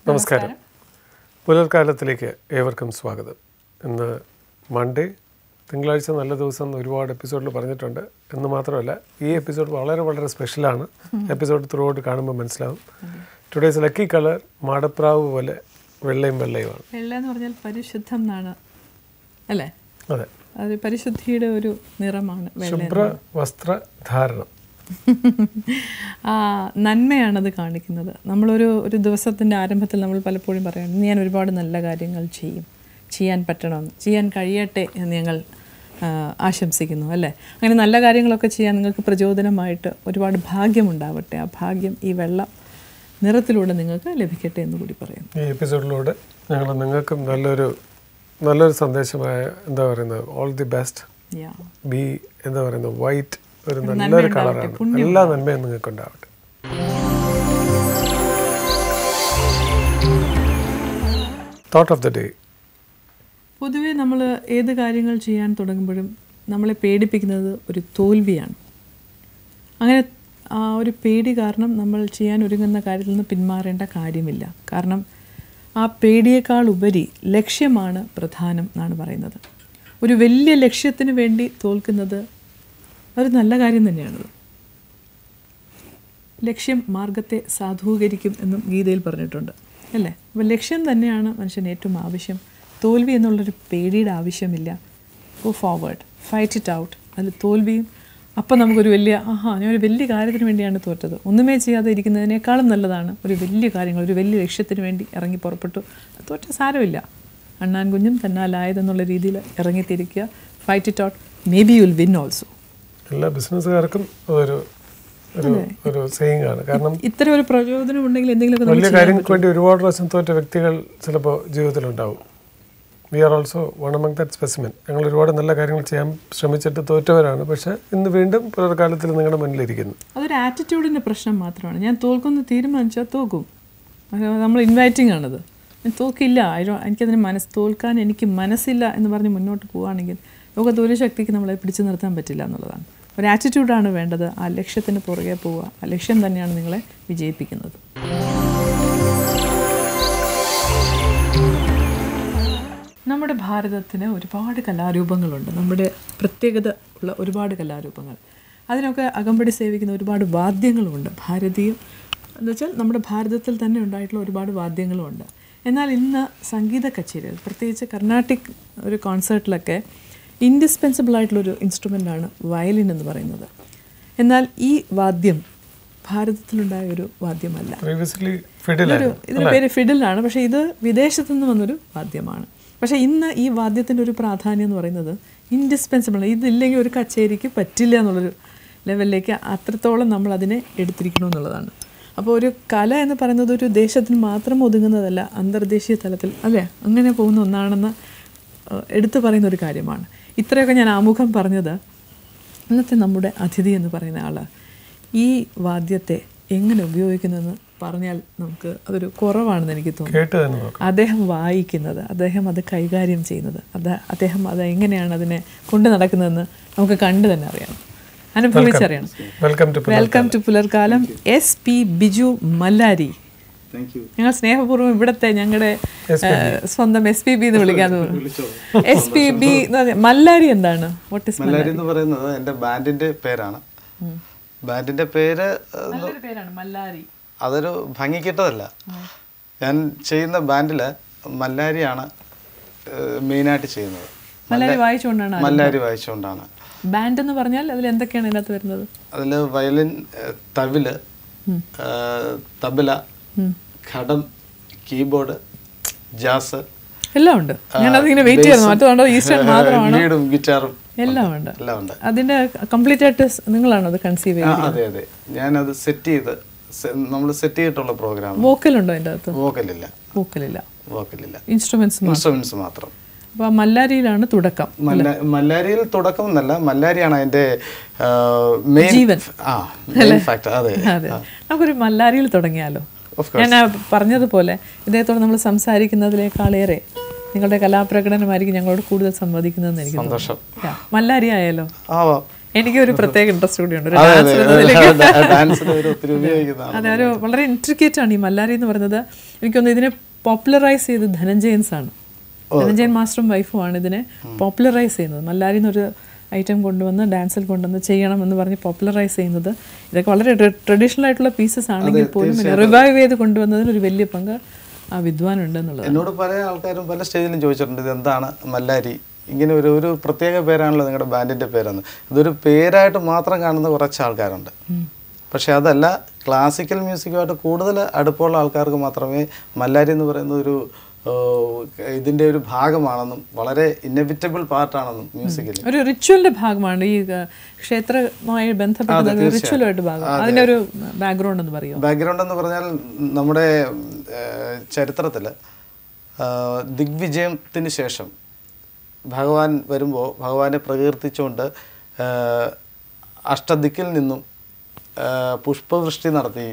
നമസ്കാരം. പുലർക്കാലത്തിലേക്ക് ഏവർക്കും സ്വാഗതം. ഇന്ന് മൺഡേ, തിങ്കളാഴ്ച നല്ല ദിവസം ഒരുപാട് എപ്പിസോഡിൽ പറഞ്ഞിട്ടുണ്ട്. എന്ന് മാത്രമല്ല, ഈ എപ്പിസോഡ് വളരെ വളരെ സ്പെഷ്യലാണ്. എപ്പിസോഡ് ത്രൂ ഔട്ട് കാണുമ്പോൾ മനസ്സിലാവും. ടുഡേസ് ലക്കി കളർ മാടപ്രാവ് പോലെ വെള്ളയും വെള്ളയുമാണ്. വെള്ള എന്ന് പറഞ്ഞാൽ പരിശുദ്ധം എന്നാണ് അല്ലേ? അതെ, അത് പരിശുദ്ധിയുടെ ഒരു നിറമാണ്. ശുഭ്ര വസ്ത്രധാരണം, നന്മയാണത് കാണിക്കുന്നത്. നമ്മളൊരു ദിവസത്തിൻ്റെ ആരംഭത്തിൽ നമ്മൾ പലപ്പോഴും പറയുന്നത് ഞാൻ ഒരുപാട് നല്ല കാര്യങ്ങൾ ചെയ്യാൻ പറ്റണമെന്ന്, ചെയ്യാൻ കഴിയട്ടെ എന്ന് ഞങ്ങൾ ആശംസിക്കുന്നു അല്ലേ? അങ്ങനെ നല്ല കാര്യങ്ങളൊക്കെ ചെയ്യാൻ നിങ്ങൾക്ക് പ്രചോദനമായിട്ട് ഒരുപാട് ഭാഗ്യമുണ്ടാവട്ടെ. ആ ഭാഗ്യം ഈ വെള്ള നിറത്തിലൂടെ നിങ്ങൾക്ക് ലഭിക്കട്ടെ എന്ന് കൂടി പറയുന്നു. ഈ എപ്പിസോഡിലൂടെ ഞങ്ങൾ നിങ്ങൾക്കും നല്ലൊരു സന്ദേശമായ എന്താ പറയുന്നത്, ഓൾ ദി ബെസ്റ്റ്. ബി എന്താ പറയുന്നത്, വൈറ്റ് ഒരു നല്ലൊരു കളറാണ്. എല്ലാ നന്മയും നിങ്ങൾക്ക് ഉണ്ടാവട്ടെ. Thought of the day. പൊതുവേ നമ്മൾ ഏത് കാര്യങ്ങൾ ചെയ്യാൻ തുടങ്ങുമ്പോഴും നമ്മളെ പേടിപ്പിക്കുന്നത് ഒരു തോൽവിയാണ്. അങ്ങനെ ആ ഒരു പേടി കാരണം നമ്മൾ ചെയ്യാൻ ഒരുങ്ങുന്ന കാര്യത്തിൽ നിന്ന് പിന്മാറേണ്ട കാര്യമില്ല. കാരണം ആ പേടിയേക്കാൾ ഉപരി ലക്ഷ്യമാണ് പ്രധാനം എന്നാണ് പറയുന്നത്. ഒരു വലിയ ലക്ഷ്യത്തിന് വേണ്ടി തോൽക്കുന്നത് ഒരു നല്ല കാര്യം തന്നെയാണത്. ലക്ഷ്യം മാർഗത്തെ സാധൂകരിക്കും എന്നും ഗീതയിൽ പറഞ്ഞിട്ടുണ്ട് അല്ലേ? അപ്പോൾ ലക്ഷ്യം തന്നെയാണ് മനുഷ്യന് ഏറ്റവും ആവശ്യം. തോൽവി എന്നുള്ളൊരു പേടിയുടെ ആവശ്യമില്ല. Go forward, fight it out. അതിൽ തോൽവിയും അപ്പം നമുക്കൊരു ഞാനൊരു വലിയ കാര്യത്തിന് വേണ്ടിയാണ് തോറ്റത്, ഒന്നുമേ ചെയ്യാതെ ഇരിക്കുന്നതിനേക്കാളും നല്ലതാണ് ഒരു വലിയ കാര്യങ്ങൾ, ഒരു വലിയ ലക്ഷ്യത്തിന് വേണ്ടി ഇറങ്ങി പുറപ്പെട്ടു. തോറ്റ സാരമില്ല, അണ്ണാൻ കുഞ്ഞും തന്നാലായതെന്നുള്ള രീതിയിൽ ഇറങ്ങിത്തിരിക്കുക. Fight it out, may be you will win also. എല്ലാ ബിസിനസ്സുകാർക്കും ഒരു സെയിങ് ആണ്. കാരണം ഇത്തരം ഒരു പ്രചോദനം ഉണ്ടെങ്കിൽ എന്തെങ്കിലും വലിയ കാര്യങ്ങൾക്ക് വേണ്ടി ഒരുപാട് പ്രാവശ്യം തോറ്റ വ്യക്തികൾ ചിലപ്പോൾ ജീവിതത്തിലുണ്ടാവും. We are also one among that specimen. ഞങ്ങൾ ഒരുപാട് നല്ല കാര്യങ്ങൾ ചെയ്യാൻ ശ്രമിച്ചിട്ട് തോറ്റവരാണ്. പക്ഷേ ഇന്ന് വീണ്ടും പുലർക്കാലത്തിൽ നിങ്ങളുടെ മുന്നിലിരിക്കുന്നു. അതൊരു ആറ്റിറ്റ്യൂഡിൻ്റെ പ്രശ്നം മാത്രമാണ്. ഞാൻ തോൽക്കുമെന്ന് തീരുമാനിച്ചാൽ തോക്കും. നമ്മൾ ഇൻവൈറ്റിംഗ് ആണത്. ഞാൻ തോക്കില്ല, എനിക്കതിന് തോൽക്കാൻ എനിക്ക് മനസ്സില്ല എന്ന് പറഞ്ഞ് മുന്നോട്ട് പോവുകയാണെങ്കിൽ ലോകത്ത് ഒരു ശക്തിക്ക് നമ്മളെ പിടിച്ചു നിർത്താൻ പറ്റില്ല എന്നുള്ളതാണ്. ഒരു ആറ്റിറ്റ്യൂഡാണ് വേണ്ടത്. ആ ലക്ഷ്യത്തിന് പുറകെ പോവുക. ആ ലക്ഷ്യം തന്നെയാണ് നിങ്ങളെ വിജയിപ്പിക്കുന്നത്. നമ്മുടെ ഭാരതത്തിന് ഒരുപാട് കലാരൂപങ്ങളുണ്ട്. നമ്മുടെ പ്രത്യേകത ഉള്ള ഒരുപാട് കലാരൂപങ്ങൾ. അതിനൊക്കെ അകമ്പടി സേവിക്കുന്ന ഒരുപാട് വാദ്യങ്ങളുമുണ്ട്. ഭാരതീയം എന്ന് വെച്ചാൽ നമ്മുടെ ഭാരതത്തിൽ തന്നെ ഉണ്ടായിട്ടുള്ള ഒരുപാട് വാദ്യങ്ങളുമുണ്ട്. എന്നാൽ ഇന്ന് സംഗീത കച്ചേരികൾ, പ്രത്യേകിച്ച് കർണാട്ടിക് ഒരു കോൺസേർട്ടിലൊക്കെ ഇൻഡിസ്പെൻസിബിൾ ആയിട്ടുള്ളൊരു ഇൻസ്ട്രുമെൻ്റാണ് വയലിൻ എന്ന് പറയുന്നത്. എന്നാൽ ഈ വാദ്യം ഭാരതത്തിലുണ്ടായ ഒരു വാദ്യമല്ല. ഇതിൻ്റെ പേര് ഫിഡിലാണ്. പക്ഷേ ഇത് വിദേശത്തു നിന്ന് വന്നൊരു വാദ്യമാണ്. പക്ഷേ ഇന്ന് ഈ വാദ്യത്തിൻ്റെ ഒരു പ്രാധാന്യം എന്ന് പറയുന്നത് ഇൻഡിസ്പെൻസിബിൾ. ഇതില്ലെങ്കിൽ ഒരു കച്ചേരിക്ക് പറ്റില്ല എന്നുള്ളൊരു ലെവലിലേക്ക് അത്രത്തോളം നമ്മൾ അതിനെ എടുത്തിരിക്കണമെന്നുള്ളതാണ്. അപ്പോൾ ഒരു കല എന്ന് പറയുന്നത് ഒരു ദേശത്തിന് മാത്രം ഒതുങ്ങുന്നതല്ല, അന്തർദേശീയ തലത്തിൽ അല്ലേ അങ്ങനെ പോകുന്ന ഒന്നാണെന്ന് എടുത്തു പറയുന്ന ഒരു കാര്യമാണ്. ഇത്രയൊക്കെ ഞാൻ ആമുഖം പറഞ്ഞത് ഇന്നത്തെ നമ്മുടെ അതിഥി എന്ന് പറയുന്ന ആൾ ഈ വാദ്യത്തെ എങ്ങനെ ഉപയോഗിക്കുന്നതെന്ന് പറഞ്ഞാൽ നമുക്ക് അതൊരു കുറവാണെന്ന് എനിക്ക് തോന്നുന്നു. അദ്ദേഹം വായിക്കുന്നത്, അദ്ദേഹം അത് കൈകാര്യം ചെയ്യുന്നത്, അദ്ദേഹം അത് എങ്ങനെയാണ് അതിനെ കൊണ്ടു നടക്കുന്നതെന്ന് നമുക്ക് കണ്ടു തന്നെ അറിയണം, അനുഭവിച്ചറിയണം. Welcome to Pularkalam. SP Biju Mallari. ഞങ്ങൾ സ്നേഹപൂർവ്വം ഇവിടത്തെ ഞങ്ങളുടെ സ്വന്തം SPB എന്ന് വിളിക്കാൻ തോന്നുന്നു. SPB മല്ലാരി എന്താണ്? വാട്ട് ഈസ് മല്ലാരി എന്ന് പറയുന്നത് എൻ്റെ ബാൻഡിന്റെ പേരാണ്. ബാൻഡിന്റെ പേര് മല്ലാരി. അതൊരു ഭംഗിക്കിട്ടതല്ല. ഞാൻ ചെയ്യുന്ന ബാൻഡില് മല്ലാരിയാണ് മെയിനായിട്ട് ചെയ്യുന്നത്. മല്ലാരി വായിച്ചുകൊണ്ടാണ്. ബാൻഡ് എന്ന് പറഞ്ഞാൽ അതിൽ എന്തൊക്കെയാണ് ഇതിനകത്ത് വരുന്നത്? അതിൽ വയലിൻ, തവില്, തബല, ഘടം, കീബോർഡ്, ജാസ് എല്ലാം ഉണ്ട്. ഗിറ്റാറും എല്ലാം ഉണ്ട്. അതിന്റെ കംപ്ലീറ്റ് ആയിട്ട് നിങ്ങളാണ് അത് കൺസീവ് ചെയ്യുന്നത്? അതെ അതെ, ഞാനത് സെറ്റ് ചെയ്തിട്ടുള്ള പ്രോഗ്രാം. വോക്കൽ ഉണ്ടോ അതിന്റെ അകത്ത്? വോക്കലില്ല, ഇൻസ്ട്രുമെന്റ്സ് മാത്രം. അപ്പൊ മല്ലാരിയിലാണ് തുടക്കം. മല്ലാരിയിൽ തുടക്കം എന്നല്ല, മല്ലാരിയാണ് അതിന്റെ ജീവൻ. ഫാക്ടർ. അതെ, നമുക്കൊരു മല്ലാരിയിൽ തുടങ്ങിയാലോ? ഞാൻ പറഞ്ഞതുപോലെ ഇദ്ദേഹത്തോട് നമ്മൾ സംസാരിക്കുന്നതിനേക്കാളേറെ നിങ്ങളുടെ കലാപ്രകടനമായിരിക്കും ഞങ്ങളോട് കൂടുതൽ സംവദിക്കുന്നതെന്ന് എനിക്ക് സന്തോഷം. മല്ലാരി ആയാലോ? എനിക്കൊരു പ്രത്യേക ഇൻട്രസ്റ്റ് കൂടിയുണ്ട് ഒരു അതെ dance അതെ എന്നതിലേക്ക്. ഡാൻസിന് ഒരു ഒത്തിരി ഉപയോഗിക്കുന്നതാണ്. അതെ, ഒരു വളരെ ഇൻട്രിക്കേറ്റ് ആണ് ഈ മല്ലാരി എന്ന് പറയുന്നത്. എനിക്കൊന്ന് ഇതിനെ പോപ്പുലറൈസ് ചെയ്ത് ധനഞ്ജയൻസ് ആണ്. ധനഞ്ജയൻ മാസ്റ്ററും വൈഫുമാണ് ഇതിനെ പോപ്പുലറൈസ് ചെയ്യുന്നത്. മല്ലാരി എന്നൊരു ഐറ്റം കൊണ്ടുവന്ന് ഡാൻസിൽ കൊണ്ടുവന്ന് ചെയ്യണം എന്ന് പറഞ്ഞ് പോപ്പുലറൈസ് ചെയ്യുന്നത്. ഇതൊക്കെ വളരെ ട്രഡീഷണൽ ആയിട്ടുള്ള പീസസ് ആണെങ്കിൽ പോലും റിവൈവ് ചെയ്ത് കൊണ്ടുവന്നതിന് ഒരു വലിയ പങ്ക് ആ വിദ്വാനുണ്ട് എന്നുള്ളത്. എന്നോട് പല ആൾക്കാരും പല സ്റ്റേജിലും ചോദിച്ചിട്ടുണ്ട് ഇത് എന്താണ് മല്ലാരി, ഇങ്ങനെ ഒരു പ്രത്യേക പേരാണല്ലോ നിങ്ങളുടെ ബാൻഡിൻ്റെ പേരെന്ന്. ഇതൊരു പേരായിട്ട് മാത്രം കാണുന്ന കുറച്ച് ആൾക്കാരുണ്ട്. പക്ഷെ അതല്ല, ക്ലാസിക്കൽ മ്യൂസിക്കുമായിട്ട് കൂടുതൽ അടുപ്പമുള്ള ആൾക്കാർക്ക് മാത്രമേ മല്ലാരി എന്ന് പറയുന്ന ഒരു ഇതിൻ്റെ ഒരു ഭാഗമാണെന്നും വളരെ ഇന്നെവിറ്റബിൾ പാർട്ടാണെന്നും മ്യൂസിക്കിൽ ഒരു റിച്വലിന്റെ ഭാഗമാണ്. ഈ ക്ഷേത്രവുമായി ബന്ധപ്പെട്ട റിച്വലുമായിട്ട് ഭാഗം. അതിൻ്റെ ഒരു ബാക്ക്ഗ്രൗണ്ട് എന്ന് പറയുമോ? ബാക്ക്ഗ്രൗണ്ട് എന്ന് പറഞ്ഞാൽ നമ്മുടെ ചരിത്രത്തിൽ ദിഗ്വിജയത്തിന് ശേഷം ഭഗവാൻ വരുമ്പോൾ ഭഗവാനെ പ്രകീർത്തിച്ചുകൊണ്ട് അഷ്ടദിക്കിൽ നിന്നും പുഷ്പവൃഷ്ടി നടത്തി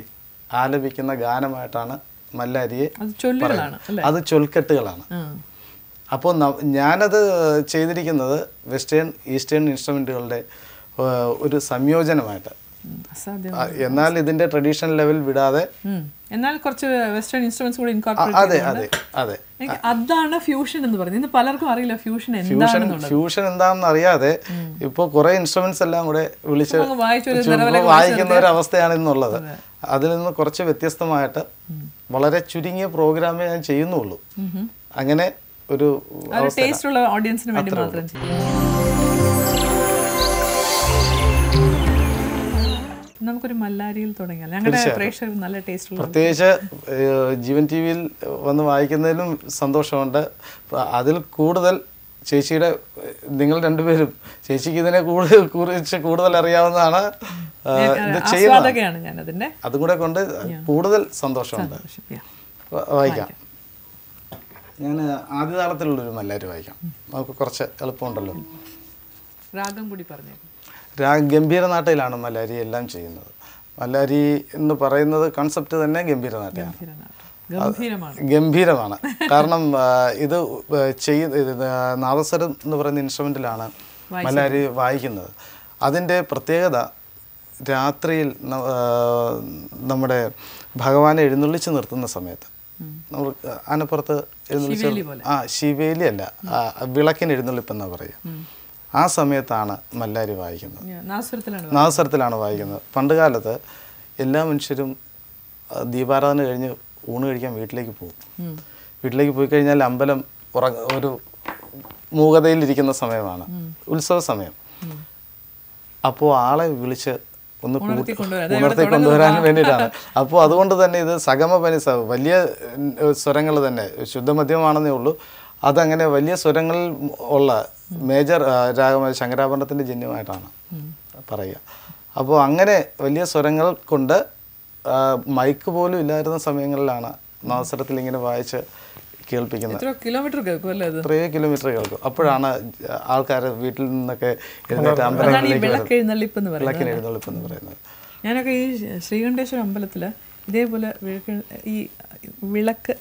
ആലപിക്കുന്ന ഗാനമായിട്ടാണ് മല്ലാരിയെ. അത് ചൊൽക്കെട്ടുകളാണ്. അപ്പോൾ ഞാനത് ചെയ്തിരിക്കുന്നത് വെസ്റ്റേൺ ഈസ്റ്റേൺ ഇൻസ്ട്രുമെൻറ്റുകളുടെ ഒരു സംയോജനമായിട്ട്. എന്നാൽ ഇതിന്റെ ട്രഡീഷണൽ ലെവൽ വിടാതെ എന്നാൽ കുറച്ച് വെസ്റ്റേൺ ഇൻസ്ട്രുമെന്റ്സ് കൂടി അതെ അതെ അതെ അതാണ് ഫ്യൂഷൻ എന്ന് പറയുന്നത്. ഇന്ന് പലർക്കും അറിയില്ല ഫ്യൂഷൻ എന്താണെന്ന് അറിയാതെ ഇപ്പോൾ കുറെ ഇൻസ്ട്രുമെന്റ്സ് എല്ലാം കൂടെ വിളിച്ച് വായിക്കുന്ന ഒരു അവസ്ഥയാണ് ഇന്നുള്ളത്. അതിൽ നിന്ന് കുറച്ച് വ്യത്യസ്തമായിട്ട് വളരെ ചുരുങ്ങിയ പ്രോഗ്രാമേ ഞാൻ ചെയ്യുന്നുള്ളൂ. അങ്ങനെ ഒരു ടേസ്റ്റുള്ള ഓഡിയൻസിന് വേണ്ടി മാത്രം ചെയ്യും. നമുക്കൊരു മല്ലാരിയിൽ തുടങ്ങിയാൽ ഞങ്ങളുടെ പ്രേക്ഷകർ നല്ല ടേസ്റ്റ്. പ്രത്യേകിച്ച് ജീവൻ ടി വിയിൽ വന്ന് വായിക്കുന്നതിലും സന്തോഷമുണ്ട്. അതിൽ കൂടുതൽ ചേച്ചിയുടെ നിങ്ങൾ രണ്ടുപേരും ചേച്ചിക്ക് ഇതിനെ കുറിച്ച് കൂടുതൽ അറിയാവുന്നതാണ്. അതും കൂടെ കൊണ്ട് കൂടുതൽ സന്തോഷമുണ്ട്. വായിക്കാം. ഞാൻ ആദ്യ താളത്തിലുള്ളൊരു മല്ലാരി വായിക്കാം. നമുക്ക് കുറച്ച് എളുപ്പമുണ്ടല്ലോ. രാഗം കൂടി പറഞ്ഞേക്കും. ഗംഭീരനാട്ടയിലാണ് മല്ലാരി എല്ലാം ചെയ്യുന്നത്. മല്ലാരി എന്ന് പറയുന്നത് കൺസെപ്റ്റ് തന്നെ ഗംഭീരനാട്ടയാണ്. ഗംഭീരമാണ്. കാരണം ഇത് നാദസ്വരം എന്ന് പറയുന്ന ഇൻസ്ട്രുമെൻറ്റിലാണ് മല്ലാരി വായിക്കുന്നത്. അതിൻ്റെ പ്രത്യേകത രാത്രിയിൽ നമ്മുടെ ഭഗവാനെ എഴുന്നള്ളിച്ച് നിർത്തുന്ന സമയത്ത് നമ്മൾ അതിനപ്പുറത്ത് ശിവേലി അല്ല, വിളക്കിന് എഴുന്നള്ളിപ്പെന്നാണ് പറയുക. ആ സമയത്താണ് മല്ലാരി വായിക്കുന്നത്. നാദസ്വരത്തിലാണ് വായിക്കുന്നത്. പണ്ട് കാലത്ത് എല്ലാ മനുഷ്യരും ദീപാരാധന കഴിഞ്ഞ് ഊണ് കഴിക്കാൻ വീട്ടിലേക്ക് പോകും. വീട്ടിലേക്ക് പോയി കഴിഞ്ഞാൽ അമ്പലം ഒരു മൂകതയിലിരിക്കുന്ന സമയമാണ്, ഉത്സവ സമയം. അപ്പോൾ ആളെ വിളിച്ച് ഒന്ന് ഉണർത്തി കൊണ്ടുവരാൻ വേണ്ടിയിട്ടാണ്. അപ്പോൾ അതുകൊണ്ട് തന്നെ ഇത് സഗമപനി വലിയ സ്വരങ്ങൾ തന്നെ, ശുദ്ധമധ്യമാണെന്നേ ഉള്ളൂ. അതങ്ങനെ വലിയ സ്വരങ്ങളിൽ ഉള്ള മേജർ രാഗമായ ശങ്കരാഭരണത്തിൻ്റെ ജന്യമായിട്ടാണ് പറയുക. അപ്പോൾ അങ്ങനെ വലിയ സ്വരങ്ങൾ കൊണ്ട് മൈക്ക് പോലും ഇല്ലായിരുന്ന സമയങ്ങളിലാണ് നാദസ്വരത്തിൽ ഇങ്ങനെ വായിച്ച് കേൾപ്പിക്കുന്നത്. എത്രയോ കിലോമീറ്റർ കേൾക്കും. അപ്പോഴാണ് ആൾക്കാർ വീട്ടിൽ നിന്നൊക്കെ വിളക്കെഴുന്നള്ളിപ്പ് എന്ന് പറയുന്നത്. ഞാനൊക്കെ ഈ ശ്രീകണ്ഠേശ്വര അമ്പലത്തിൽ ഇതേപോലെ ഈ വിളക്ക്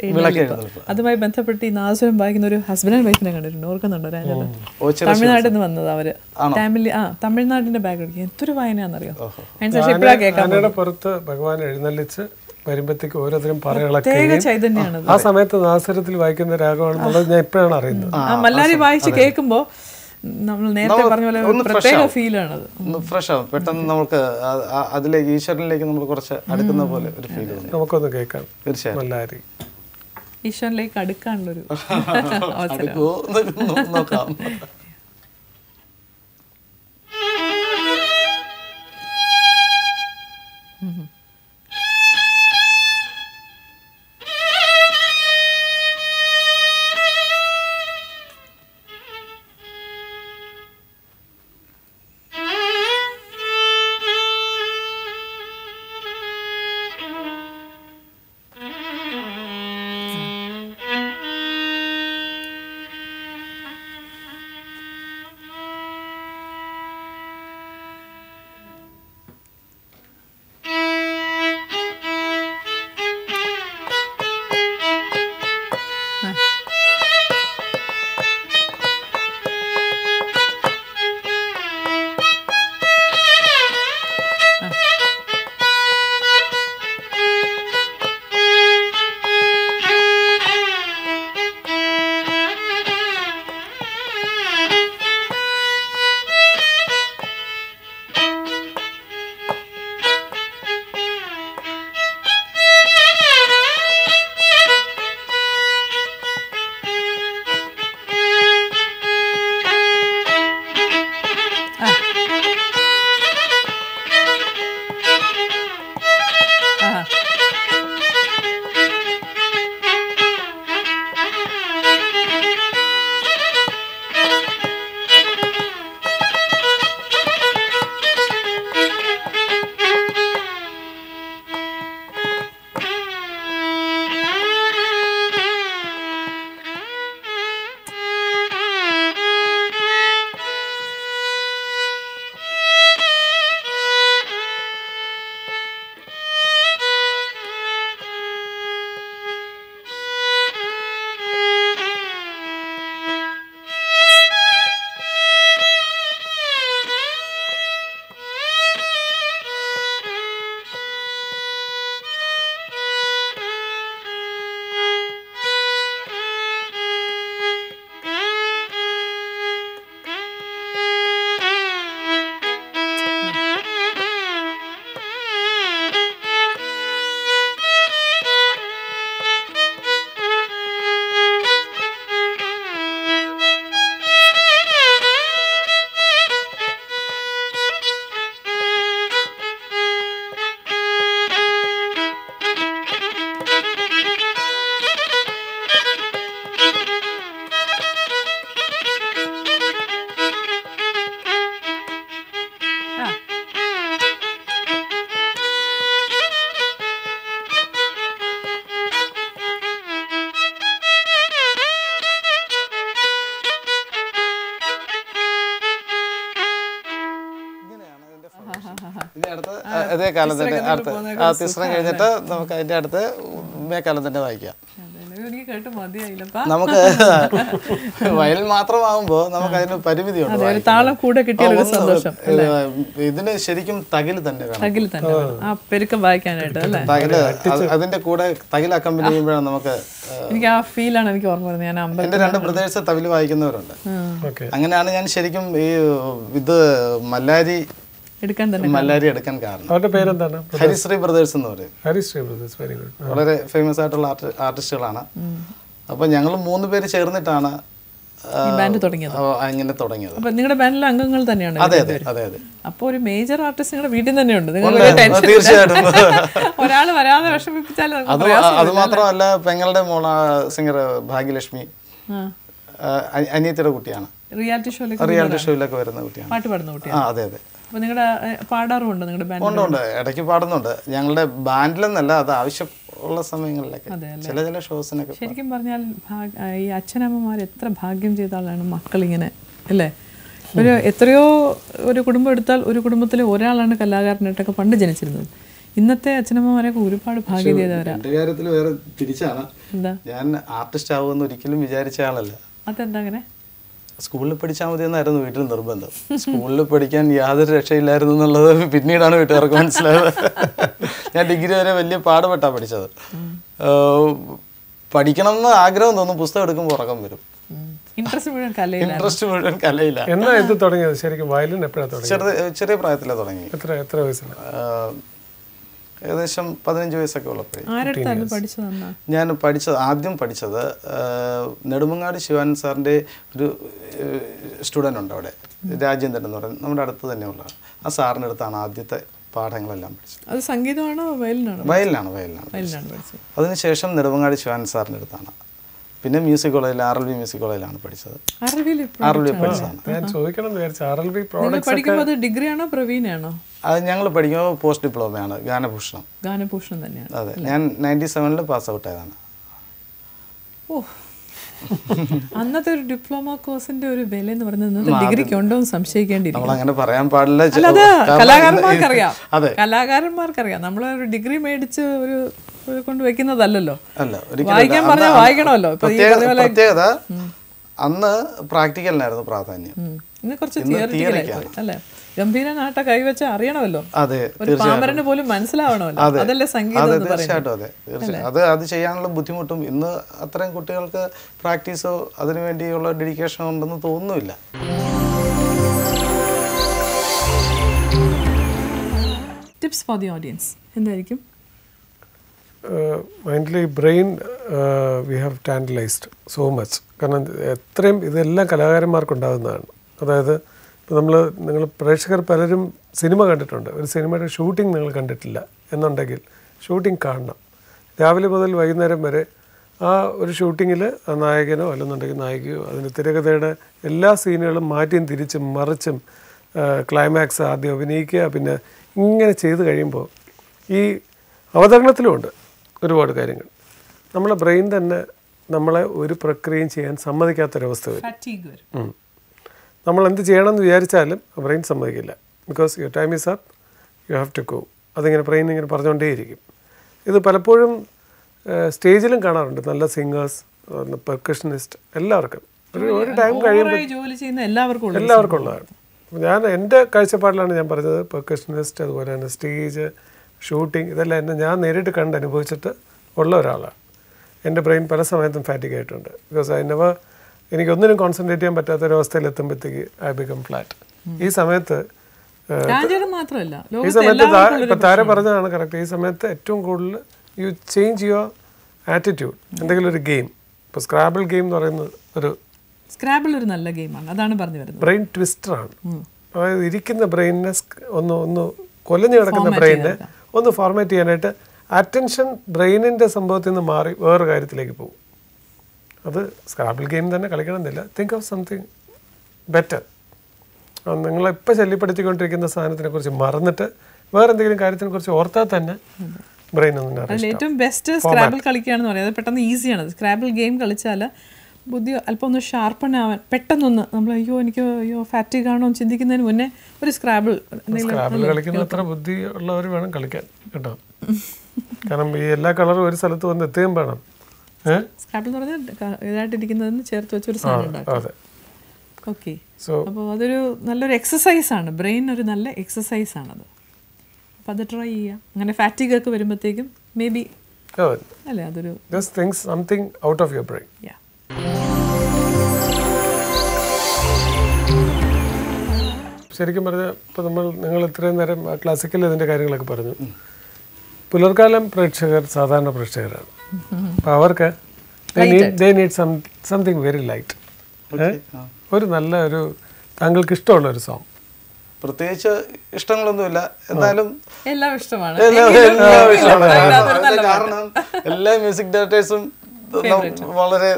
അതുമായി ബന്ധപ്പെട്ട് ഈ നാദസ്വരം വായിക്കുന്ന ഒരു ഹസ്ബൻഡ് ആൻഡ് വൈഫിനെ കണ്ടിട്ടുണ്ട്. ഓർക്കുന്നുണ്ടോ? തമിഴ്നാട്ടിൽ നിന്ന് വന്നത് അവര്. തമിഴ്നാടിന്റെ ബാക്ക്ഗ്രൗണ്ട് എന്തൊരു വായനയാണെന്നറിയോ. പുറത്ത് ഭഗവാൻ എഴുന്നള്ളിച്ച് വരുമ്പോഴത്തേക്ക് ഓരോരുത്തരും ചൈതന്യാണ്. ആ സമയത്ത് നാദസ്വരത്തിൽ വായിക്കുന്ന രാഗമാണെന്നുള്ളത് ഞാൻ ഇപ്പോഴാണ് അറിയുന്നത്. ആ മല്ലാരി വായിച്ച് കേൾക്കുമ്പോ നമ്മൾ നേരത്തെ പറഞ്ഞ പോലെ പ്രത്യേക ഫീലാണ്. ഫ്രഷ് ആവും. പെട്ടെന്ന് നമുക്ക് അതിലേക്ക് ഈശ്വരനിലേക്ക് നമ്മൾ കുറച്ച് അടുക്കുന്ന പോലെ ഒരു ഫീൽ. നമുക്കൊന്ന് കേൾക്കാം. തീർച്ചയായും മല്ലാരി ഈശ്വരനിലേക്ക് അടുക്കാനുള്ളൊരു നോക്കാം. ഇനി അടുത്ത് അതേ കാലം തന്നെ അടുത്ത് തിസ്രം കഴിഞ്ഞിട്ട് നമുക്ക് അതിൻ്റെ അടുത്ത് മേക്കാലം തന്നെ വായിക്കാം. നമുക്ക് വയലിൻ മാത്രമാകുമ്പോൾ നമുക്ക് അതിന് പരിമിതിയുണ്ട്. താളം കൂടെ കിട്ടിയ സന്തോഷം. ഇതിന് ശരിക്കും തകില് തന്നെ വേണം, പെരുക്കം വായിക്കാനായിട്ട് അല്ലേ. തകില് അതിന്റെ കൂടെ തകിൽ അക്കമ്പനി ചെയ്യുമ്പോഴാണ് നമുക്ക്. എനിക്ക് ആ ഫീലാണ് എനിക്ക് ഓർമ്മ വരുന്നത്. ഞാൻ എന്റെ 2 ബ്രദേഴ്സ് തവില് വായിക്കുന്നവരുണ്ട്. അങ്ങനെയാണ് ഞാൻ ശരിക്കും ഈ ഇത് മല്ലാരി എടുക്കാൻ കാരണം. അവരുടെ പേരെന്താണ്? ഹരിശ്രീ ബ്രദേഴ്സ് എന്ന് പറയും. ഹരിശ്രീ ബ്രദേഴ്സ്, വെരി ഗുഡ്. വളരെ ഫേമസ് ആയിട്ടുള്ള ആർട്ടിസ്റ്റുകളാണ്. അപ്പോൾ ഞങ്ങൾ 3 പേര് ചേർന്നിട്ടാണ് ബാൻഡ് തുടങ്ങിയത്. അങ്ങനെ തുടങ്ങിയത്. അപ്പോൾ നിങ്ങളുടെ ബാൻഡിലെ അംഗങ്ങൾ തന്നെയാണ്? അതെ അതെ അതെ അതെ. അപ്പോൾ ഒരു മേജർ ആർട്ടിസ്റ്റ് നിങ്ങളുടെ വീട്ടിൽ തന്നെയുണ്ട്. തീർച്ചയായിട്ടും. ഒരാൾ വരാതെ വിഷമിപ്പിച്ചാൽ അത് മാത്രമല്ല, പെങ്ങളുടെ മോള സിംഗർ ഭാഗ്യലക്ഷ്മി അനിയത്തിയുടെ കുട്ടിയാണ്. റിയാലിറ്റി ഷോയിലൊക്കെ വരുന്ന കുട്ടിയാണ്. പാട്ട് പാടുന്ന കുട്ടിയാണ്. അതെ അതെ. അപ്പോൾ നിങ്ങളുടെ പാടാറുമുണ്ട് നിങ്ങളുടെ ബാൻഡ്? ഉണ്ട്, ഇടയ്ക്ക് പാടുന്നുണ്ട്. ഞങ്ങളുടെ ബാൻഡിലെന്നല്ല, അത് ആവശ്യമുള്ള സമയങ്ങളിലൊക്കെ ചില ഷോസിനൊക്കെ. ശരിക്കും പറഞ്ഞാൽ ഈ അച്ഛനമ്മമാർ എത്ര ഭാഗ്യം ചെയ്ത ആളാണ് മക്കളിങ്ങനെ അല്ലേ. എത്രയോ ഒരു കുടുംബം എടുത്താൽ ഒരു കുടുംബത്തിൽ ഒരാളാണ് കലാകാരനായിട്ടൊക്കെ പണ്ട് ജനിച്ചിരുന്നത്. ഇന്നത്തെ അച്ഛനമ്മമാരൊക്കെ ഒരുപാട് ഭാഗ്യം ചെയ്തവരാ. എൻ്റെ കാര്യത്തിൽ വേറെ തിരിച്ചാണ്. ഞാൻ ആർട്ടിസ്റ്റ് ആവുമെന്ന് ഒരിക്കലും വിചാരിച്ച ആളല്ല. അതെന്താ അങ്ങനെ? സ്കൂളിൽ പഠിച്ചാൽ മതി എന്നായിരുന്നു വീട്ടിൽ നിർബന്ധം. സ്കൂളിൽ പഠിക്കാൻ യാതൊരു രക്ഷയില്ലായിരുന്നു എന്നുള്ളത് പിന്നീടാണ് വീട്ടുകാർക്ക് മനസ്സിലായത്. ഞാൻ ഡിഗ്രി വരെ വലിയ പാടുപെട്ടാണ് പഠിച്ചത്. പഠിക്കണം എന്ന് ആഗ്രഹം തോന്നും, പുസ്തകം എടുക്കുമ്പോൾ ഉറക്കം വരും. ഇൻട്രസ്റ്റ് മുഴുവൻ കലയില്ല. ചെറിയ പ്രായത്തിലാണ് തുടങ്ങി. എത്ര വയസ്സിലാണ്? ഏകദേശം 15 വയസ്സൊക്കെ ഉള്ളപ്പോഴേ. ഞാൻ ആദ്യം പഠിച്ചത് നെടുമങ്ങാട് ശിവാനന്ദ് സാറിൻ്റെ ഒരു സ്റ്റുഡൻ്റ് ഉണ്ട് അവിടെ, രാജേന്ദ്രൻ എന്ന് പറയുന്നത്, നമ്മുടെ അടുത്ത് തന്നെയുള്ള ആ സാറിൻ്റെ അടുത്താണ് ആദ്യത്തെ പാഠങ്ങളെല്ലാം പഠിച്ചത്. അത് സംഗീതമാണോ വയലിനാണോ? വയലിനാണ്. അതിനുശേഷം നെടുമങ്ങാട് ശിവാനന്ദ് സാറിൻ്റെ അടുത്താണ്. പിന്നെ മ്യൂസിക് കോളേജിൽ RLB മ്യൂസിക് കോളേജിലാണ് പഠിച്ചത്. അത് ഞങ്ങൾ പഠിക്കുമ്പോൾ പോസ്റ്റ് ഡിപ്ലോമയാണ്, ഗാനഭൂഷണം. തന്നെയാണ്. അതെ, ഞാൻ 97 പാസ് ഔട്ട് ആയതാണ്. അന്നത്തെ ഒരു ഡിപ്ലോമ കോഴ്സിന്റെ ഒരു വില എന്ന് പറയുന്നത് ഡിഗ്രിക്ക് ഉണ്ടോ എന്ന് സംശയിക്കേണ്ടിയിരിക്കും. അങ്ങനെ പറയാൻ പാടില്ല. കലാകാരന്മാർക്കറിയാം. നമ്മളൊരു ഡിഗ്രി മേടിച്ച് ഒരു കൊണ്ട് വെക്കുന്നതല്ലല്ലോ. വായിക്കാൻ പറഞ്ഞാൽ വായിക്കണമല്ലോ. പ്രത്യേകത അന്ന് പ്രാക്ടിക്കലിനായിരുന്നു പ്രാധാന്യം. ഇന്ന് കുറച്ച് തിയറിറ്റിക്കലായി അല്ലേ. ഗംഭീരനാട്ട കൈവച്ച അറിയണമല്ലോ. ഒരു പാമരന് പോലും മനസ്സിലാവണമല്ലോ. അതല്ലേ സംഗീതം. തീർച്ചയായിട്ടും അതെ, തീർച്ചയായും. അത് ചെയ്യാനുള്ള ബുദ്ധിമുട്ടും ഇന്ന് അത്രയും കുട്ടികൾക്ക് പ്രാക്ടീസോ അതിനുവേണ്ടിയുള്ള ഡെഡിക്കേഷനോ ഉണ്ടെന്ന് തോന്നുന്നില്ല. ടിപ്സ് ഫോർ ദി ഓഡിയൻസ് എന്തായിരിക്കും? Mindly brain we have tantalized so much. കാരണം എത്രയും ഇതെല്ലാം കലാകാരന്മാർക്കുണ്ടാകുന്നതാണ്. അതായത് ഇപ്പോൾ നിങ്ങൾ പ്രേക്ഷകർ പലരും സിനിമ കണ്ടിട്ടുണ്ട്. ഒരു സിനിമയുടെ ഷൂട്ടിംഗ് നിങ്ങൾ കണ്ടിട്ടില്ല എന്നുണ്ടെങ്കിൽ ഷൂട്ടിംഗ് കാണണം. രാവിലെ മുതൽ വൈകുന്നേരം വരെ ആ ഒരു ഷൂട്ടിങ്ങിൽ ആ നായകനോ അല്ലെന്നുണ്ടെങ്കിൽ നായികയോ അതിൻ്റെ തിരക്കഥയുടെ എല്ലാ സീനുകളും മാറ്റിയും തിരിച്ചും മറിച്ചും ക്ലൈമാക്സ് ആദ്യം അഭിനയിക്കുക, പിന്നെ ഇങ്ങനെ ചെയ്ത് കഴിയുമ്പോൾ ഈ അവതരണത്തിലുമുണ്ട് ഒരുപാട് കാര്യങ്ങൾ. നമ്മളെ ബ്രെയിൻ തന്നെ നമ്മളെ ഒരു പ്രക്രിയയും ചെയ്യാൻ സമ്മതിക്കാത്തൊരവസ്ഥ വരും. നമ്മൾ എന്ത് ചെയ്യണമെന്ന് വിചാരിച്ചാലും ബ്രെയിൻ സമ്മതിക്കില്ല. Because your time is up, you have to go. അതിങ്ങനെ ബ്രെയിൻ ഇങ്ങനെ പറഞ്ഞുകൊണ്ടേയിരിക്കും. ഇത് പലപ്പോഴും സ്റ്റേജിലും കാണാറുണ്ട്. നല്ല സിംഗേഴ്സ്, പെർക്കഷനിസ്റ്റ്, എല്ലാവർക്കും ഒരു ടൈം കഴിയുമ്പോൾ എല്ലാവർക്കും ഉള്ളതാണ്. ഞാൻ എൻ്റെ കാഴ്ചപ്പാടിലാണ് ഞാൻ പറഞ്ഞത്. പെർക്കഷനിസ്റ്റ്, അതുപോലെ തന്നെ സ്റ്റേജ്, ഷൂട്ടിംഗ്, ഇതെല്ലാം ഞാൻ നേരിട്ട് കണ്ട് അനുഭവിച്ചിട്ട് ഉള്ള ഒരാളാണ്. എൻ്റെ ബ്രെയിൻ പല സമയത്തും ഫാറ്റിക് ആയിട്ടുണ്ട്. ബിക്കോസ് എനിക്കൊന്നിനും കോൺസെൻട്രേറ്റ് ചെയ്യാൻ പറ്റാത്തൊരവസ്ഥയിൽ എത്തുമ്പോഴത്തേക്ക് ഐ ബിക്കം ഫ്ലാറ്റ്. ഈ സമയത്ത് ഇപ്പം താര പറഞ്ഞതാണ് കറക്റ്റ്. ഈ സമയത്ത് ഏറ്റവും കൂടുതൽ യു ചേഞ്ച് യുവർ ആറ്റിറ്റ്യൂഡ്. എന്തെങ്കിലും ഒരു ഗെയിം, ഇപ്പോൾ സ്ക്രാബിൾ ഗെയിം എന്ന് പറയുന്നത് ഒരു നല്ല ഗെയിമാണ്. അതാണ് പറഞ്ഞു വരുന്നത്. ബ്രെയിൻ ട്വിസ്റ്ററാണ്. അതായത് ഇരിക്കുന്ന ബ്രെയിനിനെ ഒന്ന് കൊലഞ്ഞു കിടക്കുന്ന ബ്രെയിനെ ഒന്ന് ഫോർമാറ്റ് ചെയ്യാനായിട്ട് അറ്റൻഷൻ ബ്രെയിനിൻ്റെ സംഭവത്തിൽ നിന്ന് മാറി വേറൊരു കാര്യത്തിലേക്ക് പോകും. അത് സ്ക്രാബിൾ ഗെയിം തന്നെ കളിക്കണമെന്നില്ല. Think of something better. നിങ്ങളിപ്പോൾ ശല്യപ്പെടുത്തിക്കൊണ്ടിരിക്കുന്ന സാധനത്തിനെ കുറിച്ച് മറന്നിട്ട് വേറെ എന്തെങ്കിലും കാര്യത്തിനെ കുറിച്ച് ഓർത്താൽ തന്നെ ബ്രെയിൻ ഒന്നും. ഏറ്റവും ബെസ്റ്റ് സ്ക്രാബിൾ കളിക്കുകയാണെന്ന് പറയുന്നത്. പെട്ടെന്ന് ഈസിയാണ്. സ്ക്രാബിൾ ഗെയിം കളിച്ചാൽ ബുദ്ധി അല്പം ഒന്ന് ഷാർപ്പൺ ആവാൻ പെട്ടെന്നൊന്ന് നമ്മൾ അയ്യോ ഫാറ്റിക് ആണോ എന്ന് ചിന്തിക്കുന്നതിന് മുന്നേ ഒരു സ്ക്രാബിൾ കളിക്കുന്ന അത്ര ബുദ്ധി ഉള്ളവർ വേണം കളിക്കാൻ കേട്ടോ. കാരണം ഈ എല്ലാ കളറും ഒരു സ്ഥലത്ത് വന്ന് എത്തുകയും വേണം. സ്ക്രാബിൾ എന്ന് പറഞ്ഞാൽ ഇതായിട്ടിരിക്കുന്നതിന് ചേർത്ത് വെച്ചൊരു സാധനം ഉണ്ടാക്കും. ഓക്കെ, അപ്പോൾ അതൊരു നല്ലൊരു എക്സസൈസാണ്, ബ്രെയിൻ ഒരു നല്ല എക്സസൈസാണത്. അപ്പോൾ അത് ട്രൈ ചെയ്യുക. അങ്ങനെ ഫാറ്റിക് ഒക്കെ വരുമ്പോഴത്തേക്കും മേ ബി അല്ലേ അതൊരു just think something out of your brain. ശരിക്കും പറഞ്ഞാൽ ഇപ്പോൾ നിങ്ങൾ ഇത്രയും നേരം ക്ലാസിക്കൽ ഇതിൻ്റെ കാര്യങ്ങളൊക്കെ പറഞ്ഞു. പുലർക്കാലം പ്രേക്ഷകർ സാധാരണ പ്രേക്ഷകരാണ്. അപ്പോൾ അവർക്ക് they need something very light. ഒരു നല്ല ഒരു താങ്കൾക്ക് ഇഷ്ടമുള്ള ഒരു സോങ്. പ്രത്യേകിച്ച് ഇഷ്ടങ്ങളൊന്നുമില്ല, എന്നാലും എല്ലാം ഇഷ്ടമാണ്. കാരണം എല്ലാ മ്യൂസിക് ഡയറക്ടേഴ്സും വളരെ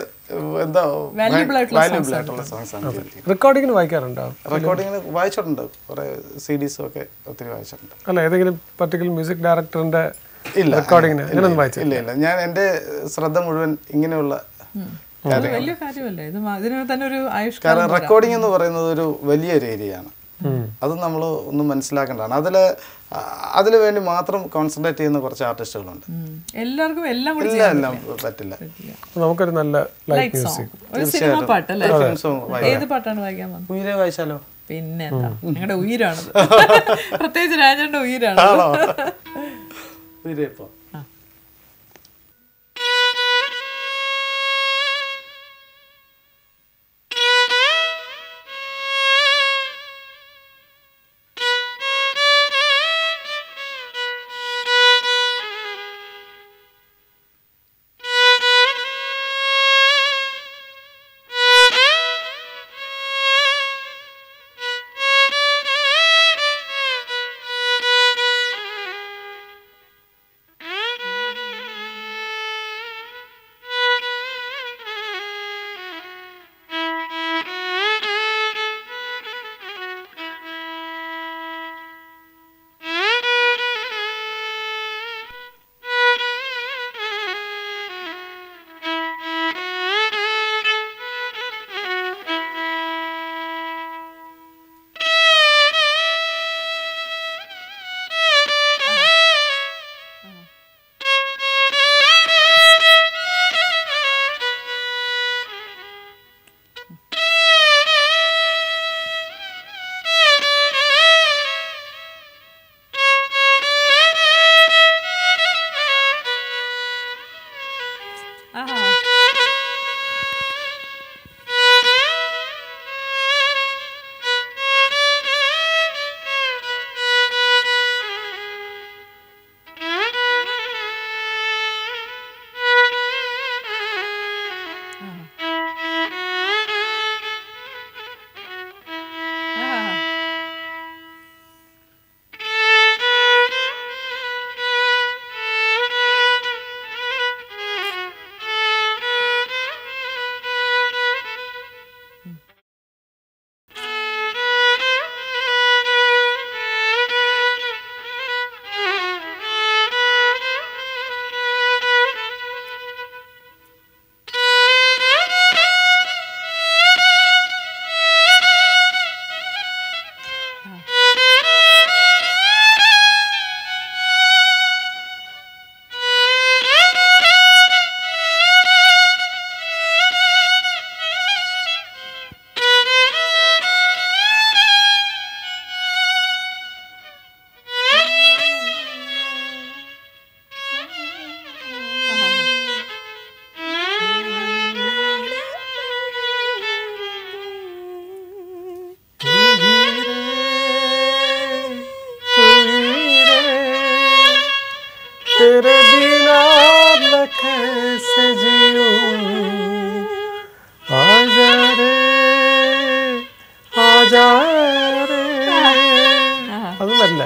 എന്താ വാല്യുബിൾ ആയിട്ടുള്ള സോങ്സ് ആണ്. റെക്കോർഡിങ്ങിന് വായിക്കാറുണ്ടോ? റെക്കോർഡിങ്ങിന് വായിച്ചിട്ടുണ്ട്, കുറെ CDs ഒക്കെ ഒത്തിരി വായിച്ചിട്ടുണ്ട്. അല്ല, ഏതെങ്കിലും പർട്ടിക്കുലർ മ്യൂസിക് ഡയറക്ടറിന്റെ റെക്കോർഡിങ്ങിന് അങ്ങനെയൊന്നും വായിച്ചില്ല? ഇല്ല, ഞാൻ എൻ്റെ ശ്രദ്ധ മുഴുവൻ ഇങ്ങനെയുള്ള വലിയ കാര്യമല്ലേ ഇത്, അതിന് തന്നെ ഒരു ആയുഷ്കാലം. കാരണം റെക്കോർഡിംഗ് എന്ന് പറയുന്നത് ഒരു വലിയൊരു ഏരിയയാണ്. അത് നമ്മൾ ഒന്ന് മനസ്സിലാക്കേണ്ടതാണ്. അതിൽ വേണ്ടി മാത്രം കോൺസെൻട്രേറ്റ് ചെയ്യുന്ന കുറച്ച് ആർട്ടിസ്റ്റുകളുണ്ട്. എല്ലാവർക്കും എല്ലാം പറ്റില്ല. നമുക്കൊരു നല്ല ലൈറ്റ് മ്യൂസിക്, ഒരു സിനിമ പാട്ട് അല്ലേ? ഏത് പാട്ടാണ് വായിക്കാൻ വന്നത്? ഉയരെ വായിച്ചാലോ? പിന്നെ ഞങ്ങളുടെ ഉയരാണ്, പ്രത്യേകിച്ച് രാജന്റെ ഉയരാണ്. ഉയരെ ഇപ്പോ അതൊന്നല്ല.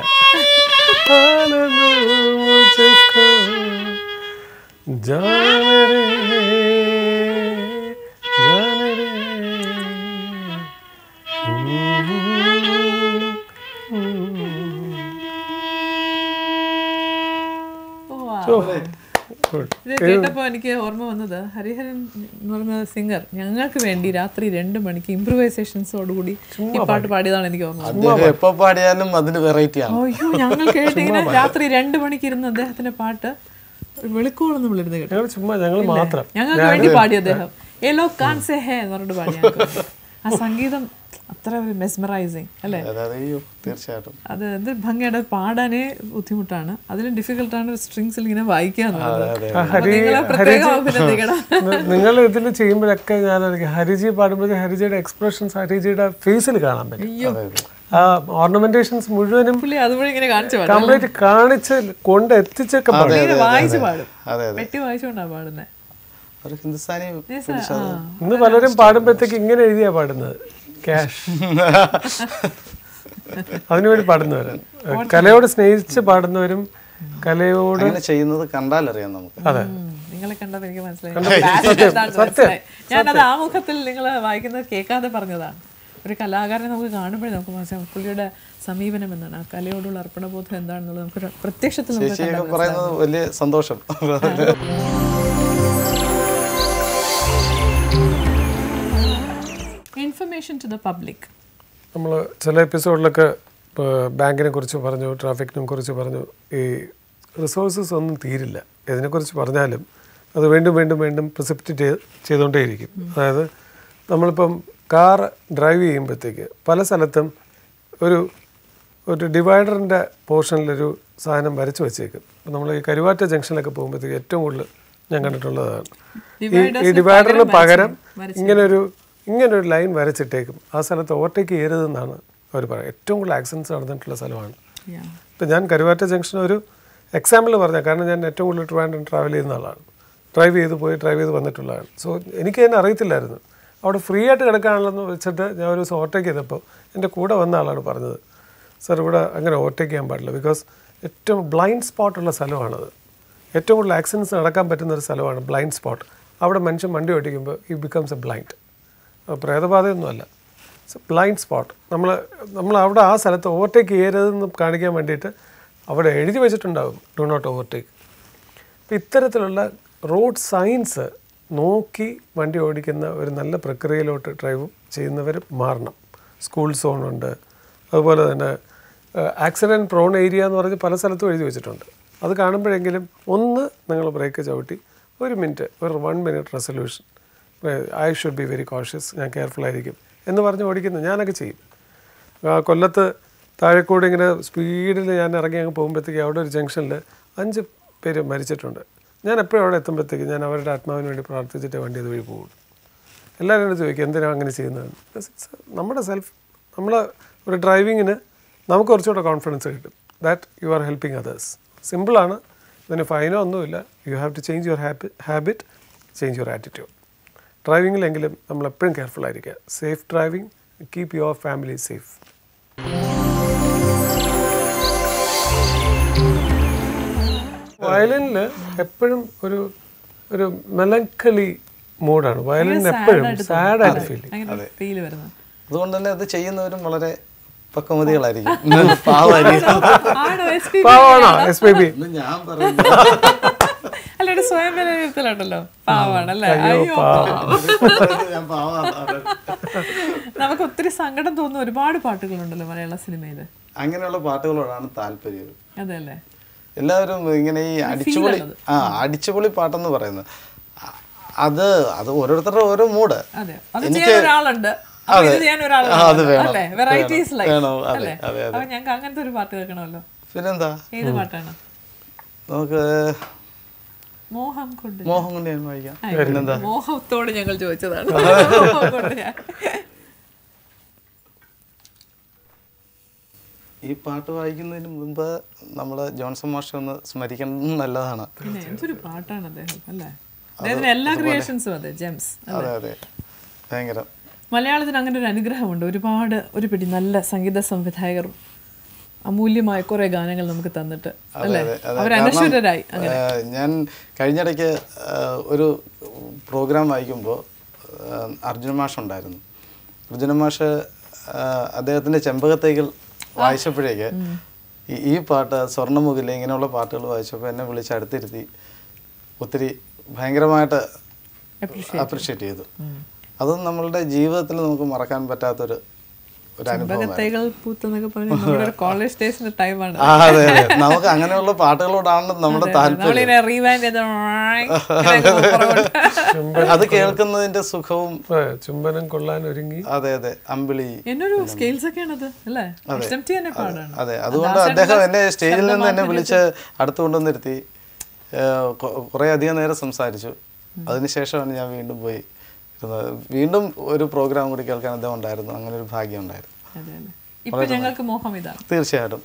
ഇത് കേട്ടപ്പോൾ എനിക്ക് ഓർമ്മ വന്നത് ഹരിഹരൻ എന്ന് പറയുന്ന സിംഗർ ഞങ്ങൾക്ക് വേണ്ടി രാത്രി 2 മണിക്ക് ഇംപ്രൂവൈസേഷൻസോടുകൂടി ഈ പാട്ട് പാടിയതാണ് എനിക്ക് ഓർമ്മ. അദ്ദേഹം എപ്പോൾ പാടിയാലും അതിന് വെറൈറ്റി ആണ്. അയ്യോ ഞങ്ങൾ കേട്ടിങ്ങനെ രാത്രി 2 മണിക്ക് ഇരുന്ന് അദ്ദേഹത്തിന്റെ പാട്ട് വെളുക്കോളം നമ്മളിരുന്ന് കേട്ടു. ഞങ്ങൾ മാത്രം ഞങ്ങൾക്ക് വേണ്ടി പാടി അദ്ദേഹം ഏലോ കാൻസേ ഹേ എന്ന് പറഞ്ഞിട്ട് പാടി. ആ സംഗീതം അത്ര ഒരു മെസ്മറൈസിങ് അല്ലേ? തീർച്ചയായിട്ടും അത് എന്ത് ഭംഗിയുടെ പാടാനേ ബുദ്ധിമുട്ടാണ്, അതിലും ഡിഫിക്കൽട്ടാണ് സ്ട്രിങ്സിൽ ഇങ്ങനെ വായിക്കാന്നുള്ളത്. നിങ്ങൾ ഇതിൽ ചെയ്യുമ്പോഴൊക്കെ ഞാൻ ഹരിജി പാടുമ്പോൾ ഹരിജിയുടെ എക്സ്പ്രഷൻസ് ഹരിജിയുടെ ഫേസിൽ കാണാൻ പറ്റും. ആ ഓർണമെന്റേഷൻസ് മുഴുവനും അതുവഴി ഇങ്ങനെ കംപ്ലീറ്റ് കാണിച്ച് കൊണ്ട് എത്തിച്ചൊക്കെ വായിച്ചു പാടും. വെട്ടി വായിച്ചുകൊണ്ടാണ് പാടുന്നത്. ഇന്ന് പലരും പാടുമ്പോഴത്തേക്ക് ഇങ്ങനെ എഴുതിയാ പാടുന്നത്, ക്യാഷ്. അതിനുവേണ്ടി പാടുന്നവരാണ്. കലയോട് സ്നേഹിച്ച് പാടുന്നവരും കലയോട് ചെയ്യുന്നത് കണ്ടാലറിയാം നമുക്ക്. അതെ, നിങ്ങളെ കണ്ടത് എനിക്ക് മനസ്സിലായി. ഞാനത് ആമുഖത്തിൽ നിങ്ങൾ വായിക്കുന്നത് കേൾക്കാതെ പറഞ്ഞതാണ്. ഒരു കലാകാരനെ നമുക്ക് കാണുമ്പോഴേ നമുക്ക് മനസ്സിലാവും പുള്ളിയുടെ സമീപനം എന്താണ്, ആ കലയോടുള്ള അർപ്പണബോധം എന്താണെന്നുള്ളത് നമുക്ക് പ്രത്യക്ഷത്തിൽ പറയുന്നത് വലിയ സന്തോഷം. Information to the public. നമ്മൾ ചില എപ്പിസോഡിലൊക്കെ ബാങ്കിനെ കുറിച്ച് പറഞ്ഞു, ട്രാഫിക്കിനെ കുറിച്ച് പറഞ്ഞു. ഈ റിസോഴ്സസ് ഒന്നും തീരില്ല. ഇതിനെക്കുറിച്ച് പറഞ്ഞാലും അത് വീണ്ടും വീണ്ടും വീണ്ടും പ്രിസിപ്പിറ്റേറ്റ് ചെയ്തുകൊണ്ടേയിരിക്കും. അതായത് നമ്മളിപ്പം കാർ ഡ്രൈവ് ചെയ്യുമ്പോഴത്തേക്ക് പല സ്ഥലത്തും ഒരു ഡിവൈഡറിൻ്റെ പോർഷനിലൊരു സാധനം വരച്ച് വെച്ചേക്കും. നമ്മൾ ഈ കരുവാറ്റ ജംഗ്ഷനിലൊക്കെ പോകുമ്പോഴത്തേക്ക് ഏറ്റവും കൂടുതൽ ഞാൻ കണ്ടിട്ടുള്ളതാണ്. ഈ ഡിവൈഡറിന് പകരം ഇങ്ങനൊരു ലൈൻ വരച്ചിട്ടേക്കും. ആ സ്ഥലത്ത് ഓവർടേക്ക് ചെയ്യരുതെന്നാണ് അവർ പറയുക. ഏറ്റവും കൂടുതൽ ആക്സിഡൻറ്റ്സ് നടന്നിട്ടുള്ള സ്ഥലമാണ്. ഇപ്പം ഞാൻ കരുവാറ്റ ജംഗ്ഷൻ ഒരു എക്സാമ്പിൾ പറഞ്ഞാൽ, കാരണം ഞാൻ ഏറ്റവും കൂടുതൽ ട്രിവാൻഡ്രം ട്രാവൽ ചെയ്യുന്ന ആളാണ്. ഡ്രൈവ് ചെയ്ത് വന്നിട്ടുള്ളതാണ്. സോ എനിക്ക് തന്നെ അറിയത്തില്ലായിരുന്നു. അവിടെ ഫ്രീ ആയിട്ട് കിടക്കാനുള്ളതെന്ന് വെച്ചിട്ട് ഞാൻ ഒരു ദിവസം ഓവർടേക്ക് ചെയ്തപ്പോൾ എൻ്റെ കൂടെ വന്ന ആളാണ് പറഞ്ഞത്, സർ ഇവിടെ അങ്ങനെ ഓവർടേക്ക് ചെയ്യാൻ പാടില്ല, ബിക്കോസ് ഏറ്റവും ബ്ലൈൻഡ് സ്പോട്ടുള്ള സ്ഥലമാണത്. ഏറ്റവും കൂടുതൽ ആക്സിഡൻറ്റ്സ് നടക്കാൻ പറ്റുന്ന ഒരു സ്ഥലമാണ് ബ്ലൈൻഡ് സ്പോട്ട്. അവിടെ മനുഷ്യൻ വണ്ടി ഓടിക്കുമ്പോൾ ഈ ബിക്കംസ് എ ബ്ലൈൻഡ്. പ്രേതബാധയൊന്നുമല്ല, ഇറ്റ്സ് എ ബ്ലൈൻഡ് സ്പോട്ട്. നമ്മൾ അവിടെ ആ സ്ഥലത്ത് ഓവർടേക്ക് ചെയ്യരുതെന്ന് കാണിക്കാൻ വേണ്ടിയിട്ട് അവിടെ എഴുതി വെച്ചിട്ടുണ്ടാകും ഡു നോട്ട് ഓവർടേക്ക്. അപ്പം ഇത്തരത്തിലുള്ള റോഡ് സയൻസ് നോക്കി വണ്ടി ഓടിക്കുന്ന ഒരു നല്ല പ്രക്രിയയിലോട്ട് ഡ്രൈവ് ചെയ്യുന്നവർ മാറണം. സ്കൂൾ സോണുണ്ട്, അതുപോലെ തന്നെ ആക്സിഡൻറ്റ് പ്രോൺ ഏരിയ എന്ന് പറഞ്ഞ് പല സ്ഥലത്തും എഴുതി വെച്ചിട്ടുണ്ട്. അത് കാണുമ്പോഴെങ്കിലും ഒന്ന് നിങ്ങൾ ബ്രേക്ക് ചവിട്ടി 1 മിനിറ്റ്, ഒരു 1 minute resolution, I should be very cautious, ഞാൻ കെയർഫുള്ളായിരിക്കും എന്ന് പറഞ്ഞ് ഓടിക്കുന്നത് ഞാനൊക്കെ ചെയ്യും. കൊല്ലത്ത് താഴെക്കൂടെ ഇങ്ങനെ സ്പീഡിൽ ഞാൻ ഇറങ്ങി അങ്ങ് പോകുമ്പോഴത്തേക്ക് അവിടെ ഒരു ജംഗ്ഷനിൽ 5 പേര് മരിച്ചിട്ടുണ്ട്. ഞാൻ എപ്പോഴും അവിടെ എത്തുമ്പോഴത്തേക്ക് ഞാൻ അവരുടെ ആത്മാവിന് വേണ്ടി പ്രാർത്ഥിച്ചിട്ട് വണ്ടി അതുവഴി പോകും. എല്ലാവരും എന്നോട് ചോദിക്കും എന്തിനാണ് അങ്ങനെ ചെയ്യുന്നത്. നമ്മൾ ഒരു ഡ്രൈവിങ്ങിന് നമുക്ക് കുറച്ചുകൂടെ കോൺഫിഡൻസ് കിട്ടും. That you are helping others. സിമ്പിളാണ്, ഇതിന് ഫൈനോ ഒന്നുമില്ല. You have to change your habit, change your attitude. ഡ്രൈവിങ്ങിലെങ്കിലും നമ്മൾ എപ്പോഴും കെയർഫുൾ ആയിരിക്കുക. Safe driving, keep your family safe. വയലിനിൽ എപ്പോഴും ഒരു മെലങ്കലി മൂഡാണ്. വയലിന് എപ്പോഴും സാഡായിട്ട് ഫീൽ വരുന്നത്. അതുകൊണ്ട് തന്നെ അത് ചെയ്യുന്നവരും വളരെ പക്വമതികളായിരിക്കും. പാവാണോ SPB? ഞാൻ പറയുന്നത് അല്ലെ സ്വയം വിലയിരുത്തലുണ്ടല്ലോ, പാവാണല്ലേ. നമുക്ക് ഒത്തിരി സങ്കടം തോന്നുന്ന ഒരുപാട് പാട്ടുകളുണ്ടല്ലോ മലയാള സിനിമയിൽ. അങ്ങനെയുള്ള പാട്ടുകളോടാണ് താല്പര്യം. അതെ അല്ലേ, എല്ലാവരും ഇങ്ങനെ ഈ അടിച്ചുപൊളി പാട്ടെന്ന് പറയുന്നത് അത് ഓരോരുത്തരുടെ ഓരോ മൂഡ്. എനിക്ക് ഒരാളുണ്ട്, അത് വേണം. ഞങ്ങൾക്ക് അങ്ങനത്തെ ഒരു പാട്ട് കേൾക്കണമല്ലോ. പിന്നെന്താ, ഏത് പാട്ടാണ്? നമുക്ക് മോഹം കൊണ്ട് ഞാൻ വായിക്കാം. പിന്നെന്താ, മോഹത്തോട് ഞങ്ങൾ ചോദിച്ചതാണ്. ഈ പാട്ട് വായിക്കുന്നതിന് മുമ്പ് നമ്മള് ജോൺസൺ മാസ്റ്റർ ഒന്ന് സ്മരിക്കുന്നത് നല്ലതാണ്. എന്തൊരു പാട്ടാണ് അദ്ദേഹം അല്ലേ. അദ്ദേഹത്തിന്റെ എല്ലാ ക്രിയേഷൻസും അതെ ജെംസ്. അതെ, ഭയങ്കര. മലയാളത്തിന് അങ്ങനെ ഒരു അനുഗ്രഹമുണ്ട്. ഒരു പിടി നല്ല സംഗീത സംവിധായകരും അമൂല്യമായ കുറെ ഗാനങ്ങൾ നമുക്ക് തന്നിട്ട് അല്ലേ, അവരനശ്വരരായി. ഞാൻ കഴിഞ്ഞിടയ്ക്ക് ഒരു പ്രോഗ്രാം വായിക്കുമ്പോൾ അർജുന മാഷ് ഉണ്ടായിരുന്നു. അർജുന മാഷ് അദ്ദേഹത്തിന്റെ ചെമ്പകത്തേകൾ വായിച്ചപ്പോഴേക്ക് ഈ പാട്ട് സ്വർണ്ണമുഖിലെ ഇങ്ങനെയുള്ള പാട്ടുകൾ വായിച്ചപ്പോൾ എന്നെ വിളിച്ച് അടുത്തിരുത്തി ഒത്തിരി ഭയങ്കരമായിട്ട് അപ്രിഷ്യേറ്റ് ചെയ്തു. അതും നമ്മളുടെ ജീവിതത്തിൽ നമുക്ക് മറക്കാൻ പറ്റാത്തൊരു ചെമ്പകത്തൈകൾ പൂത്തെന്നൊക്കെ പറഞ്ഞ് നമ്മുടെ ഒരു കോളേജ് ഡേയ്സിന്റെ ടൈമാണ്. അതെ അതെ, നമുക്ക് അങ്ങനെയുള്ള പാട്ടുകളോടാണ് നമ്മുടെ താല്പര്യം. അത് കേൾക്കുന്നതിന്റെ സുഖവും ചുംബനം കൊള്ളാൻ ഒരുങ്ങി. അതെ അതെ, അമ്പിളി എന്നൊരു സ്കെയിൽസ് ഒക്കെയാണത് അല്ലേ? അതെ, അതുകൊണ്ട് അദ്ദേഹം എന്നെ സ്റ്റേജിൽ നിന്ന് എന്നെ വിളിച്ച് അടുത്ത് കൊണ്ടുവന്നിരുത്തി കുറേ അധികം നേരം സംസാരിച്ചു. അതിനുശേഷമാണ് ഞാൻ വീണ്ടും പോയി വീണ്ടും ഒരു പ്രോഗ്രാം കൂടി കേൾക്കാൻ അദ്ദേഹം ഉണ്ടായിരുന്നു. അങ്ങനെ ഒരു ഭാഗ്യം ഉണ്ടായിരുന്നു. ഇപ്പൊ ഞങ്ങൾക്ക് മോഹം ഇതാണ്. തീർച്ചയായിട്ടും.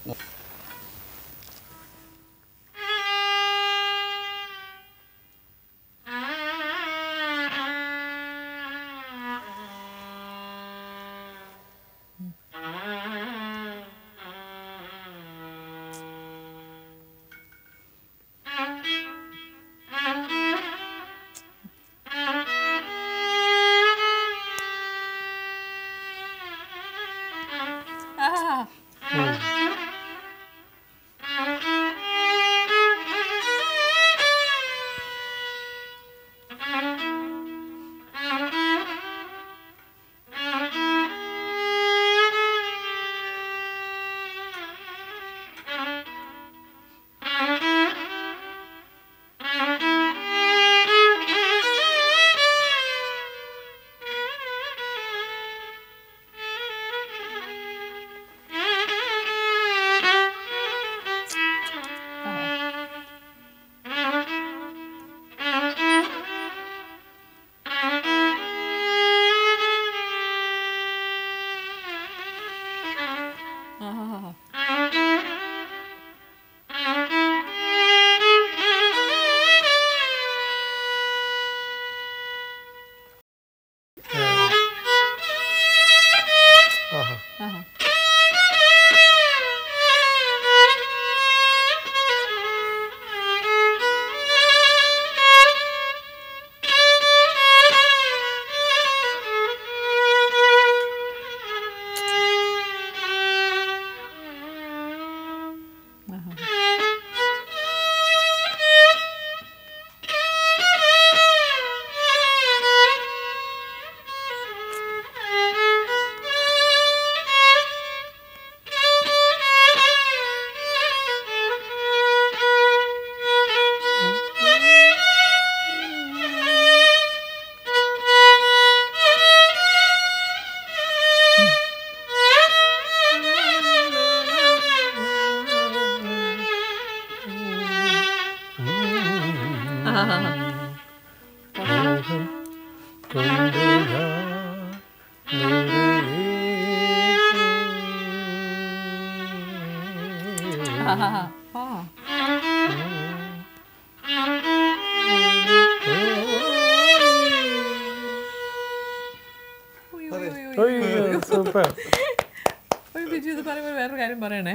വേറൊരു കാര്യം പറയണേ,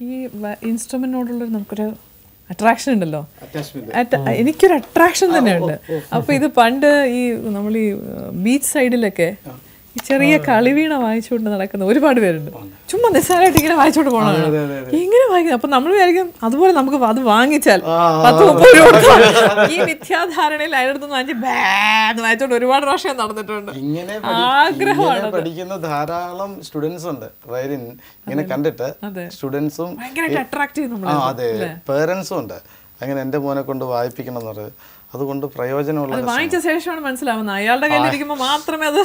ഈ ഇൻസ്ട്രുമെന്റിനോടുള്ള നമുക്കൊരു അട്രാക്ഷൻ ഉണ്ടല്ലോ. എനിക്കൊരു അട്രാക്ഷൻ തന്നെയുണ്ട്. അപ്പൊ ഇത് പണ്ട് ഈ നമ്മൾ ഈ ബീച്ച് സൈഡിലൊക്കെ ഈ ചെറിയ കളിവീണ വായിച്ചുകൊണ്ട് നടക്കുന്ന ഒരുപാട് പേരുണ്ട്. ചുമ്മാ നിസ്സാരമായിട്ട് ഇങ്ങനെ വായിച്ചോണ്ട് പോകണം. ഇങ്ങനെ വായിക്കുന്നത്. അപ്പൊ നമ്മൾ വിചാരിക്കും അതുപോലെ നമുക്ക് അത് വാങ്ങിച്ചാൽ 10-30 രൂപ. ഈ മിഥ്യാധാരണയിൽ അതിനടുത്തൊന്നും വാങ്ങിച്ച് ബാന്ന് വായിച്ചോണ്ട് ഒരുപാട് പ്രാവശ്യം നടന്നിട്ടുണ്ട്. ആഗ്രഹമാണ്. പഠിക്കുന്ന ധാരാളം സ്റ്റുഡൻസ് ഉണ്ട് വയലിൻ ഇങ്ങനെ കണ്ടിട്ട്. സ്റ്റുഡൻസും അട്രാക്ട് ചെയ്യുന്നു. അതെ, പേരൻസും ഉണ്ട് അങ്ങനെ എന്റെ മോനെ കൊണ്ട് വായിപ്പിക്കണം എന്ന് പറഞ്ഞത്. അതുകൊണ്ട് പ്രയോജനമുള്ള വാങ്ങിച്ച ശേഷമാണ് മനസ്സിലാവുന്നത്. അയാളുടെ കയ്യിലിരിക്കുമ്പോ മാത്രമേ അത്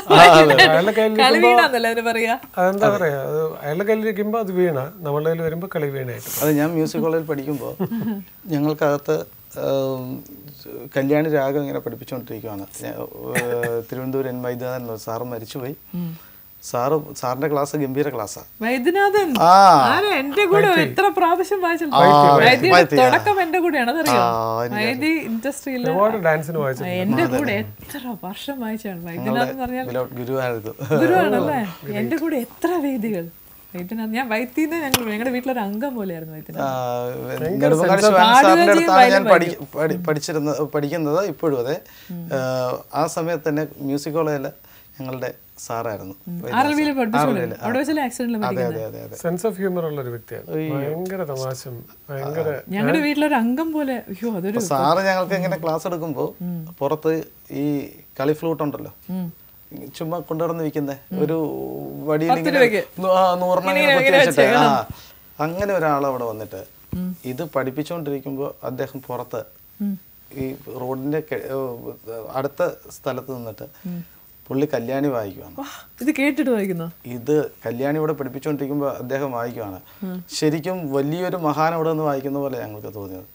കളിവീണാന്നല്ലേ അവര് പറയാ. അതെന്താ പറയാ, അയാളുടെ കയ്യിലിരിക്കുമ്പോ അത് വീണ, നമ്മളുടെ കയ്യിൽ വരുമ്പോ കളിവീണായിട്ട്. അത് ഞാൻ മ്യൂസിക് കോളേജിൽ പഠിക്കുമ്പോൾ ഞങ്ങൾക്കകത്ത് കല്യാണി രാഗം ഇങ്ങനെ പഠിപ്പിച്ചുകൊണ്ടിരിക്കുകയാണ്. തിരുവനന്തപുരം എൻ വൈദ്യനാഥൻ സാറ് മരിച്ചുപോയി. സാറിന്റെ ക്ലാസ് ഗംഭീര ക്ലാസ്സാ. വൈദ്യനാഥൻ എന്റെ കൂടെ എത്ര പ്രാവശ്യം തുടക്കം എന്റെ കൂടെയാണ്. അതറിയോ, വൈദ്യ ഇൻഡസ്ട്രിയിൽ എന്റെ കൂടെ എത്ര വർഷം വായിച്ചാണ്. വൈദ്യനാഥൻ എന്ന് പറഞ്ഞാൽ ഗുരുവാണല്ലേ. എന്റെ കൂടെ എത്ര വേദികൾ. വൈദ്യനാഥ് ഞാൻ വൈദ്യന്ന് ഞങ്ങളുടെ വീട്ടിലൊരു അംഗം പോലെയായിരുന്നു പഠിക്കുന്നത്. ഇപ്പോഴും അതെ. ആ സമയത്ത് തന്നെ മ്യൂസിക് കോളേജിൽ ഞങ്ങളുടെ സാറായിരുന്നു. RLV പഠിപ്പിച്ചോളൂ. അവിടെ വെച്ചല്ലേ ആക്സിഡന്റിൽ അതെ അതെ അതെ അതെ. സെൻസ് ഓഫ് ഹ്യൂമർ ഉള്ള ഒരു വ്യക്തിയാണ്. ഭയങ്കര തമാശം, ഭയങ്കര ഞങ്ങളുടെ വീട്ടിലൊരു അംഗം പോലെ. അയ്യോ അതൊരു സാറ് ഞങ്ങൾക്ക് ഇങ്ങനെ ക്ലാസ് എടുക്കുമ്പോൾ പുറത്ത് ഈ കളി ഫ്ലൂട്ട് ഉണ്ടല്ലോ, ചുമ്മാ കൊണ്ടുവന്ന് വിൽക്കുന്നേ, ഒരു വടിയിൽ ഇങ്ങനെ 100 വെച്ചിട്ട് അങ്ങനെ ഒരാളവിടെ വന്നിട്ട് ഇത് പഠിപ്പിച്ചുകൊണ്ടിരിക്കുമ്പോൾ അദ്ദേഹം പുറത്ത് ഈ റോഡിന്റെ അടുത്ത സ്ഥലത്ത് നിന്നിട്ട് പുള്ളി കല്യാണി വായിക്കുവാണ്. ഇത് കേട്ടിട്ട് വായിക്കുന്നു. ഇത് കല്യാണി ഇവിടെ പഠിപ്പിച്ചുകൊണ്ടിരിക്കുമ്പോൾ അദ്ദേഹം വായിക്കുവാണ്. ശരിക്കും വലിയൊരു മഹാൻ അവിടെ നിന്ന് വായിക്കുന്ന പോലെ ഞങ്ങൾക്ക് തോന്നിയത്.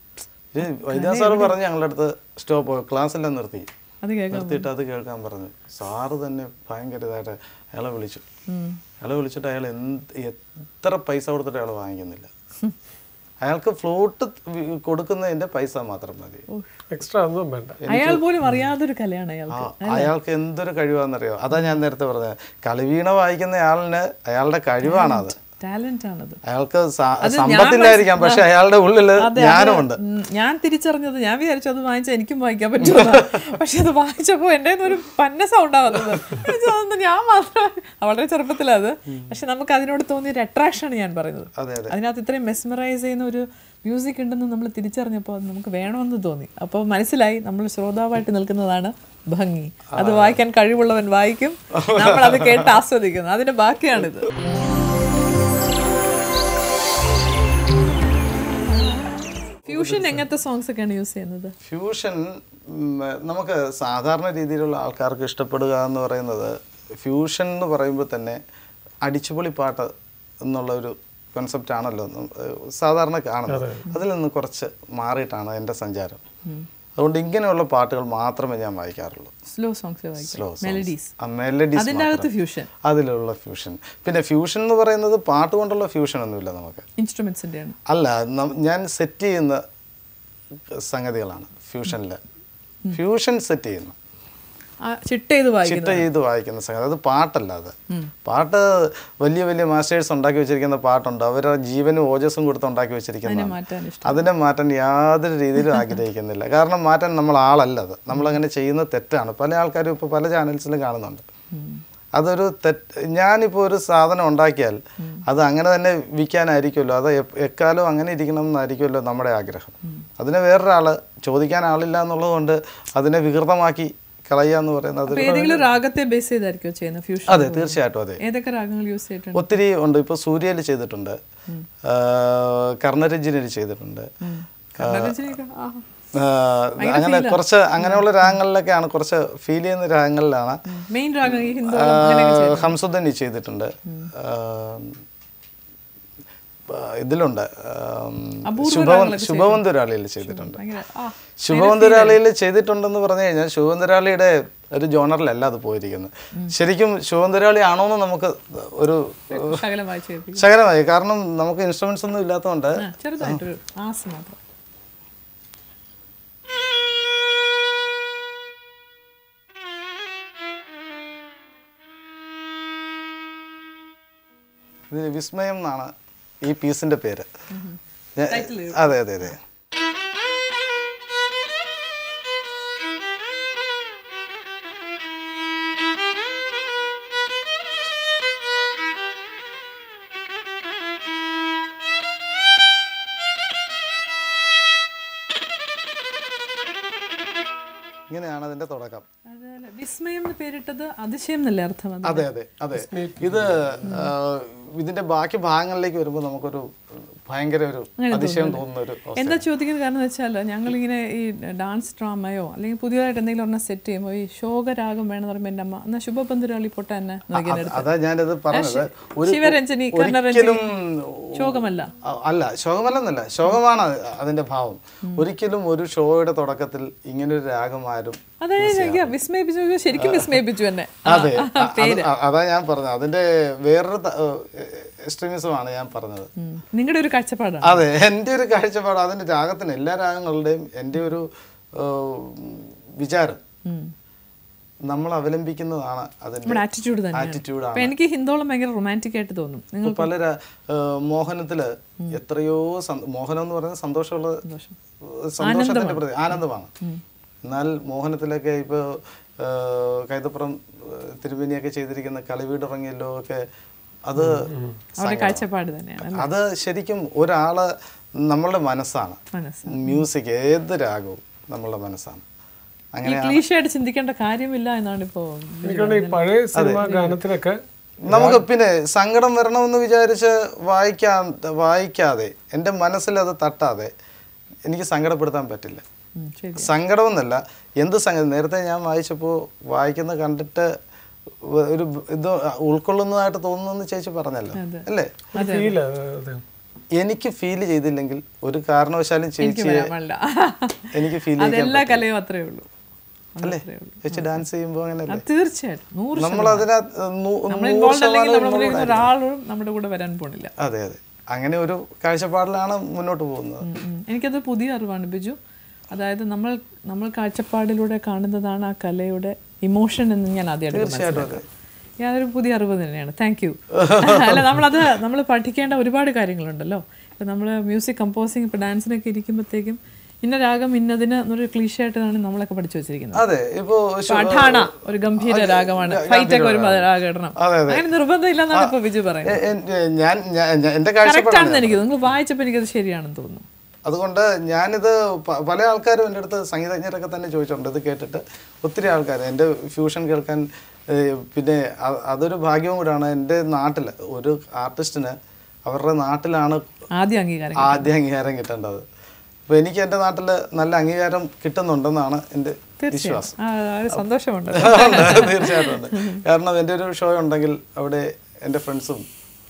ഇത് വൈദ്യ സാറ് പറഞ്ഞ് ഞങ്ങളുടെ അടുത്ത് സ്റ്റോപ്പ്, ക്ലാസ്സെല്ലാം നിർത്തിയിട്ട് അത് കേൾക്കാൻ പറഞ്ഞു. സാറ് തന്നെ ഭയങ്കര ഇതായിട്ട് അയാളെ വിളിച്ചിട്ട് അയാൾ എത്ര പൈസ കൊടുത്തിട്ട് അയാൾ വാങ്ങിക്കുന്നില്ല. അയാൾക്ക് ഫ്ലൂട്ട് കൊടുക്കുന്നതിന്റെ പൈസ മാത്രം മതി, എക്സ്ട്രാ ഒന്നും വേണ്ട. അയാൾ പോലും അറിയാതൊരു കലയാണ് അയാൾക്ക് എന്തൊരു കഴിവാണെന്നറിയോ? അതാ ഞാൻ നേരത്തെ പറഞ്ഞത്, കളിവീണ വായിക്കുന്ന ആളിന് അയാളുടെ കഴിവാണത്, ടാലന്റ് ആണത്. അയാൾക്ക് സമ്പത്തില്ലായിരിക്കാം, പക്ഷെ അയാളുടെ ഉള്ളില് ജ്ഞാനമുണ്ട്. ഞാൻ തിരിച്ചറിഞ്ഞത്, ഞാൻ വിചാരിച്ചു അത് വായിച്ചാൽ എനിക്കും വായിക്കാൻ പറ്റുമോ, പക്ഷെ അത് വായിച്ചപ്പോ എന്റെ ഒരു പന്ന സൗണ്ടാ വന്നത്. ഞാൻ മാത്രം വളരെ ചെറുപ്പത്തിലത്, പക്ഷെ നമുക്ക് അതിനോട് തോന്നിയൊരു അട്രാക്ഷനാണ് ഞാൻ പറയുന്നത്. അതിനകത്ത് ഇത്രയും മെസ്മറൈസ് ചെയ്യുന്ന ഒരു മ്യൂസിക് ഉണ്ടെന്ന് നമ്മൾ തിരിച്ചറിഞ്ഞപ്പോൾ അത് നമുക്ക് വേണമെന്ന് തോന്നി. അപ്പോൾ മനസ്സിലായി നമ്മൾ ശ്രോതാവായിട്ട് നിൽക്കുന്നതാണ് ഭംഗി. അത് വായിക്കാൻ കഴിവുള്ളവൻ വായിക്കും, നമ്മൾ അത് കേട്ട് ആസ്വദിക്കുന്നു, അതിന്റെ ബാക്കിയാണിത്. ഫ്യൂഷൻ എങ്ങനത്തെ സോങ്സ് ഒക്കെയാണ് യൂസ് ചെയ്യുന്നത്? ഫ്യൂഷൻ നമുക്ക് സാധാരണ രീതിയിലുള്ള ആൾക്കാർക്ക് ഇഷ്ടപ്പെടുക എന്ന് പറയുന്നത്, ഫ്യൂഷൻ എന്ന് പറയുമ്പോൾ തന്നെ അടിച്ചുപൊളി പാട്ട് എന്നുള്ള ഒരു കോൺസെപ്റ്റ് ആണല്ലോ സാധാരണ കാണുന്നത്. അതിൽ നിന്ന് കുറച്ച് മാറിയിട്ടാണ് എൻ്റെ സഞ്ചാരം. അതുകൊണ്ട് ഇങ്ങനെയുള്ള പാട്ടുകൾ മാത്രമേ ഞാൻ വായിക്കാറുള്ളൂ. സ്ലോ സോങ്സ്, മെലഡീസ്, അതിലുള്ള ഫ്യൂഷൻ. പിന്നെ ഫ്യൂഷൻ എന്ന് പറയുന്നത് പാട്ട് കൊണ്ടുള്ള ഫ്യൂഷൻ ഒന്നുമില്ല, നമുക്ക് ഇൻസ്ട്രുമെന്റ്സിന്റെ അല്ല, ഞാൻ സെറ്റ് ചെയ്യുന്ന സംഗതികളാണ് ഫ്യൂഷനിൽ. ഫ്യൂഷൻ സെറ്റ് ചെയ്യുന്നു, ചിട്ട ചെയ്ത് വായിക്കുന്ന സംഗതി, അത് പാട്ടല്ല. അത് പാട്ട് വലിയ വലിയ മാസ്റ്റേഴ്സ് ഉണ്ടാക്കി വെച്ചിരിക്കുന്ന പാട്ടുണ്ട്, അവരുടെ ജീവനും ഓജസ്സും കൊടുത്ത് ഉണ്ടാക്കി വെച്ചിരിക്കുന്ന, അതിനെ മാറ്റാൻ യാതൊരു രീതിയിലും ആഗ്രഹിക്കുന്നില്ല. കാരണം മാറ്റാൻ നമ്മൾ ആളല്ല, അത് നമ്മളങ്ങനെ ചെയ്യുന്ന തെറ്റാണ്. പല ആൾക്കാരും ഇപ്പോൾ പല ചാനൽസിലും കാണുന്നുണ്ട്. അതൊരു ഞാനിപ്പോൾ ഒരു സാധനം ഉണ്ടാക്കിയാൽ അത് അങ്ങനെ തന്നെ വിൽക്കാനായിരിക്കുമല്ലോ, അത് എക്കാലം അങ്ങനെ ഇരിക്കണം എന്നായിരിക്കുമല്ലോ നമ്മുടെ ആഗ്രഹം. അതിനെ വേറൊരാൾ ചോദിക്കാൻ ആളില്ല എന്നുള്ളത് കൊണ്ട് അതിനെ വികൃതമാക്കി കളയുക എന്ന് പറയുന്നത് രാഗത്തെ ബേസ് ചെയ്തായിരിക്കും ചെയ്യുന്നത് ഫ്യൂഷൻ? അതെ, തീർച്ചയായിട്ടും. അതെ, ഏതൊക്കെ രാഗങ്ങൾ യൂസ് ചെയ്തിട്ടുണ്ട്? ഒത്തിരി ഉണ്ട്. ഇപ്പോൾ സൂര്യയിൽ ചെയ്തിട്ടുണ്ട്, കർണരഞ്ജിനിൽ ചെയ്തിട്ടുണ്ട്, അങ്ങനെ കുറച്ച് അങ്ങനെയുള്ള രാഗങ്ങളിലൊക്കെയാണ്, കുറച്ച് ഫീൽ ചെയ്യുന്ന രാഗങ്ങളിലാണ്. ഹംസുദ്ദീൻ ചെയ്തിട്ടുണ്ട്, ഇതിലുണ്ട് ശുഭവന്തുരാളിയിൽ ചെയ്തിട്ടുണ്ട്. ശുഭവന്തുരാളിയിൽ ചെയ്തിട്ടുണ്ടെന്ന് പറഞ്ഞു കഴിഞ്ഞാൽ ശുഭവന്തുരാളിയുടെ ഒരു ജോണറിലല്ല അത് പോയിരിക്കുന്നത്. ശരിക്കും ശുഭവന്തുരാളി ആണോന്ന് നമുക്ക് ഒരു ശകലമായി, കാരണം നമുക്ക് ഇൻസ്ട്രുമെന്റ്സ് ഒന്നും ഇല്ലാത്തതുകൊണ്ട് ഇത് വിസ്മയം എന്നാണ് ഈ പീസിന്റെ പേര്. അതെ അതെ അതെ. ഇങ്ങനെയാണ് അതിന്റെ തുടക്കം. വിസ്മയം പേരിട്ടത് അതിശയം എന്നല്ലേ അർത്ഥം? അതെ അതെ അതെ. ഇത് ഇതിന്റെ ബാക്കി ഭാഗങ്ങളിലേക്ക് വരുമ്പോൾ നമുക്കൊരു ഭയങ്കര ഒരു അതിശയം തോന്നുന്ന ഒരു എന്താ ചോദിക്കുന്നത് കാരണം വെച്ചാൽ ഞങ്ങളിങ്ങനെ ഈ ഡാൻസ് ഡ്രാമയോ അല്ലെങ്കിൽ പുതിയതായിട്ട് എന്തെങ്കിലും ഒരെണ്ണം സെറ്റ് ചെയ്യുമ്പോൾ ഈ ശോകരാഗം വേണമെന്ന് പറയുമ്പോൾ എൻ്റെ അമ്മ എന്നാൽ ശുഭപന്തുരാളി പൊട്ട തന്നെ അതാ ഞാനത് പറഞ്ഞത്. ശിവരഞ്ജനി കർണരഞ്ജനി ശോകമല്ല, അല്ല ശോകമല്ലെന്നല്ല, ശോകമാണ് അതിന്റെ ഭാവം. ഒരിക്കലും ഒരു ഷോയുടെ തുടക്കത്തിൽ ഇങ്ങനൊരു രാഗം ആരും വിസ്മയിപ്പിച്ചു, ശരിക്കും വിസ്മയിപ്പിച്ചു എന്നെ. അതെ, അതാ ഞാൻ പറഞ്ഞത്. അതിന്റെ വേറൊരു എക്സ്ട്രീമിസമാണ് ഞാൻ പറഞ്ഞത്. നിങ്ങളുടെ ഒരു കാഴ്ചപ്പാടാണ്. അതെ, എൻ്റെ ഒരു കാഴ്ചപ്പാട്. അതിന്റെ രാഗത്തിന് എല്ലാ രാഗങ്ങളുടെയും എൻ്റെ ഒരു വിചാരം നമ്മൾ അവലംബിക്കുന്നതാണ് അതിന്റെ ആറ്റിറ്റ്യൂഡാണ്. എനിക്ക് ഹിന്ദോളം ഭയങ്കര റൊമാൻറ്റിക് ആയിട്ട് തോന്നും. നിങ്ങൾ പല മോഹനത്തില് എത്രയോ മോഹനം എന്ന് പറയുന്നത് സന്തോഷത്തിന്റെ പ്രതി ആനന്ദമാണ്. എന്നാൽ മോഹനത്തിലൊക്കെ ഇപ്പോൾ കൈതപ്പുറം തിരുമേനിയൊക്കെ ചെയ്തിരിക്കുന്ന കളിവീടിറങ്ങിയല്ലോ ഒക്കെ അത് കാഴ്ചപ്പാട് തന്നെയാണ്. അത് ശരിക്കും ഒരാള് നമ്മളുടെ മനസ്സാണ്. മ്യൂസിക് ഏത് രാഗവും നമ്മളുടെ മനസ്സാണ്. അങ്ങനെ ക്ലീഷയായിട്ട് ചിന്തിക്കേണ്ട കാര്യമില്ല എന്നാണ് ഇപ്പോൾ പഴയ സിനിമാ ഗാനത്തിലൊക്കെ നമുക്ക് പിന്നെ സങ്കടം വരണമെന്ന് വിചാരിച്ച് വായിക്കാതെ എൻ്റെ മനസ്സിൽ അത് തട്ടാതെ എനിക്ക് സങ്കടപ്പെടുത്താൻ പറ്റില്ല. സങ്കടമെന്നല്ല, എന്ത് സങ്കടം. നേരത്തെ ഞാൻ വായിച്ചപ്പോൾ വായിക്കുന്ന കണ്ടിട്ട് ഒരു ഇത് ഉൾക്കൊള്ളുന്നതായിട്ട് തോന്നുന്നു ചേച്ചി പറഞ്ഞല്ലോ അല്ലേ? എനിക്ക് ഫീൽ ചെയ്തില്ലെങ്കിൽ ഒരു കാരണവശാലും ചേച്ചിയെ എനിക്ക് ഫീൽ ചെയ്യാൻ അല്ലേ? ചേച്ചി ഡാൻസ് ചെയ്യുമ്പോൾ അങ്ങനെ തീർച്ചയായിട്ടും നമ്മുടെ കൂടെ വരാൻ പോണില്ല. അതെ അതെ, അങ്ങനെ ഒരു കാഴ്ചപ്പാടിലാണ് മുന്നോട്ട് പോകുന്നത്. എനിക്കത് പുതിയ അറിവാണ് ബിജു. അതായത് നമ്മൾ കാഴ്ചപ്പാടിലൂടെ കാണുന്നതാണ് ആ കലയുടെ ഇമോഷൻ എന്ന് ഞാൻ ആദ്യമായിട്ട് ഞാനൊരു പുതിയ അറിവ് തന്നെയാണ്. Thank you. അല്ല, നമ്മൾ പഠിക്കേണ്ട ഒരുപാട് കാര്യങ്ങളുണ്ടല്ലോ. ഇപ്പം നമ്മൾ മ്യൂസിക് കമ്പോസിങ് ഇപ്പോൾ ഡാൻസിനൊക്കെ ഇരിക്കുമ്പോഴത്തേക്കും ഇന്ന രാഗം ഇന്നതിന് എന്നൊരു ക്ലീഷയായിട്ടാണ് നമ്മളൊക്കെ പഠിച്ചു വെച്ചിരിക്കുന്നത്. അതെ, ഇപ്പോ പഠാണ ഒരു ഗംഭീര രാഗമാണ്, ഫൈറ്റ് ഒക്കെ വരുമ്പോൾ രാഗം ഇടണം, അങ്ങനെ നിർബന്ധം ഇല്ലെന്നാണ് ഇപ്പൊ ബിജു പറയുന്നത്. കറക്റ്റ് ആണെന്ന് എനിക്ക് നിങ്ങൾ വായിച്ചപ്പോൾ എനിക്കത് ശരിയാണെന്ന് തോന്നുന്നു. അതുകൊണ്ട് ഞാനിത് പല ആൾക്കാരും എൻ്റെ അടുത്ത് സംഗീതജ്ഞരൊക്കെ തന്നെ ചോദിച്ചിട്ടുണ്ട്. ഇത് കേട്ടിട്ട് ഒത്തിരി ആൾക്കാർ എൻ്റെ ഫ്യൂഷൻ കേൾക്കാൻ, പിന്നെ അതൊരു ഭാഗ്യവും കൂടാണ്. എൻ്റെ നാട്ടിൽ ഒരു ആർട്ടിസ്റ്റിന് അവരുടെ നാട്ടിലാണ് ആദ്യ അംഗീകാരം കിട്ടേണ്ടത്. അപ്പോൾ എനിക്ക് എൻ്റെ നാട്ടിൽ നല്ല അംഗീകാരം കിട്ടുന്നുണ്ടെന്നാണ് എൻ്റെ വിശ്വാസം. സന്തോഷമുണ്ട്. തീർച്ചയായിട്ടും ഉണ്ട്. കാരണം എൻ്റെ ഒരു ഷോ ഉണ്ടെങ്കിൽ അവിടെ എൻ്റെ ഫ്രണ്ട്സും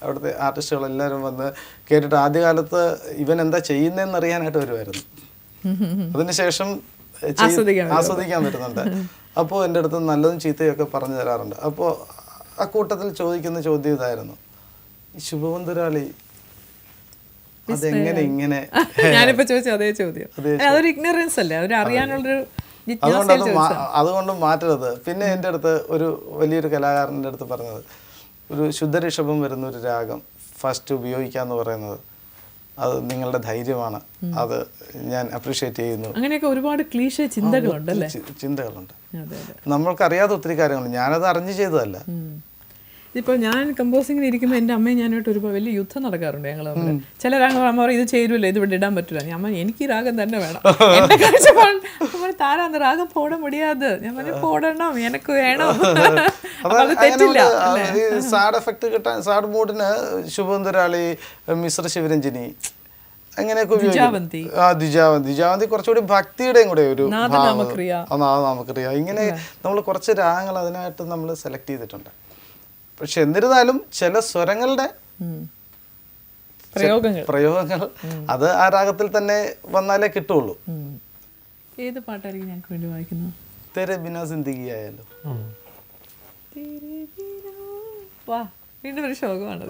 അവിടുത്തെ ആർട്ടിസ്റ്റുകളെല്ലാവരും വന്ന് കേട്ടിട്ട് ആദ്യകാലത്ത് ഇവൻ എന്താ ചെയ്യുന്നതെന്ന് അറിയാനായിട്ട് വരുമായിരുന്നു. അതിനുശേഷം ആസ്വദിക്കാൻ പറ്റുന്നുണ്ട്. അപ്പോൾ എൻ്റെ അടുത്ത് നല്ലതും ചീത്തയൊക്കെ പറഞ്ഞു തരാറുണ്ട്. അപ്പോൾ ആ കൂട്ടത്തിൽ ചോദിക്കുന്ന ചോദ്യം ഇതായിരുന്നു, ശുഭവന്തുരാളി അതെങ്ങനെ ഇങ്ങനെ? ഞാനിപ്പോ ചോദിച്ചു അതേ ചോദ്യം. അതൊരു ഇഗ്നറൻസ് അല്ലേ, അതൊരു അറിയാനുള്ളൊരു. അതുകൊണ്ട് മാറ്റരുത്. പിന്നെ എൻ്റെ അടുത്ത് ഒരു വലിയൊരു കലാകാരൻ്റെ അടുത്ത് പറഞ്ഞത്, ഒരു ശുദ്ധഋഷഭം വരുന്ന ഒരു രാഗം ഫസ്റ്റ് ഉപയോഗിക്കാന്ന് പറയുന്നത് അത് നിങ്ങളുടെ ധൈര്യമാണ്. അത് ഞാൻ അപ്രീഷിയേറ്റ് ചെയ്യുന്നു. അങ്ങനെയൊക്കെ ഒരുപാട് ക്ലീഷേ ചിന്തകളുണ്ട്. നമ്മൾക്കറിയാത്ത ഒത്തിരി കാര്യങ്ങളുണ്ട്. ഞാനത് അറിഞ്ഞു ചെയ്തതല്ല. ഇപ്പോൾ ഞാൻ കമ്പോസിങ്ങിന് ഇരിക്കുമ്പോൾ എൻ്റെ അമ്മയും ഞാനായിട്ട് ഒരുപാട് വലിയ യുദ്ധം നടക്കാറുണ്ട് ഞങ്ങൾ തമ്മിൽ. ചില രാഗം അമ്മ പറയും ഇത് ചേരുമല്ലോ, ഇത് ഇവിടെ ഇടാൻ പറ്റില്ല. ഞാൻ എനിക്ക് ഈ രാഗം തന്നെ വേണം. എന്റെ കാഴ്ചപ്പാട് താരാന്ന് രാഗം പോട മുടിയാത്. ഞാൻ പറഞ്ഞു പോടണം, എനിക്ക് വേണം. സാഡ് എഫക്ട് കിട്ടാൻ, സാഡ് മൂഡിന് ശുഭവന്തുരാളി, മിശ്ര ശിവരഞ്ജിനി അങ്ങനെയൊക്കെ ദ്വിജാവന്തി കുറച്ചുകൂടി ഭക്തിയുടെയും കൂടെ ഒരു നാമക്രിയ, ഇങ്ങനെ നമ്മൾ കുറച്ച് രാഗങ്ങൾ അതിനായിട്ട് നമ്മൾ സെലക്ട് ചെയ്തിട്ടുണ്ട്. പക്ഷെ എന്നിരുന്നാലും ചില സ്വരങ്ങളുടെ പ്രയോഗങ്ങൾ അത് ആ രാഗത്തിൽ തന്നെ വന്നാലേ കിട്ടുള്ളൂ. ഏത് പാട്ടായിരിക്കും ഞങ്ങൾക്ക് വേണ്ടി വായിക്കുന്നത്? തെരെ ബിനാ സിന്ദഗി ആയാലോ. വീണ്ടും ഒരു ശോകമാണ്.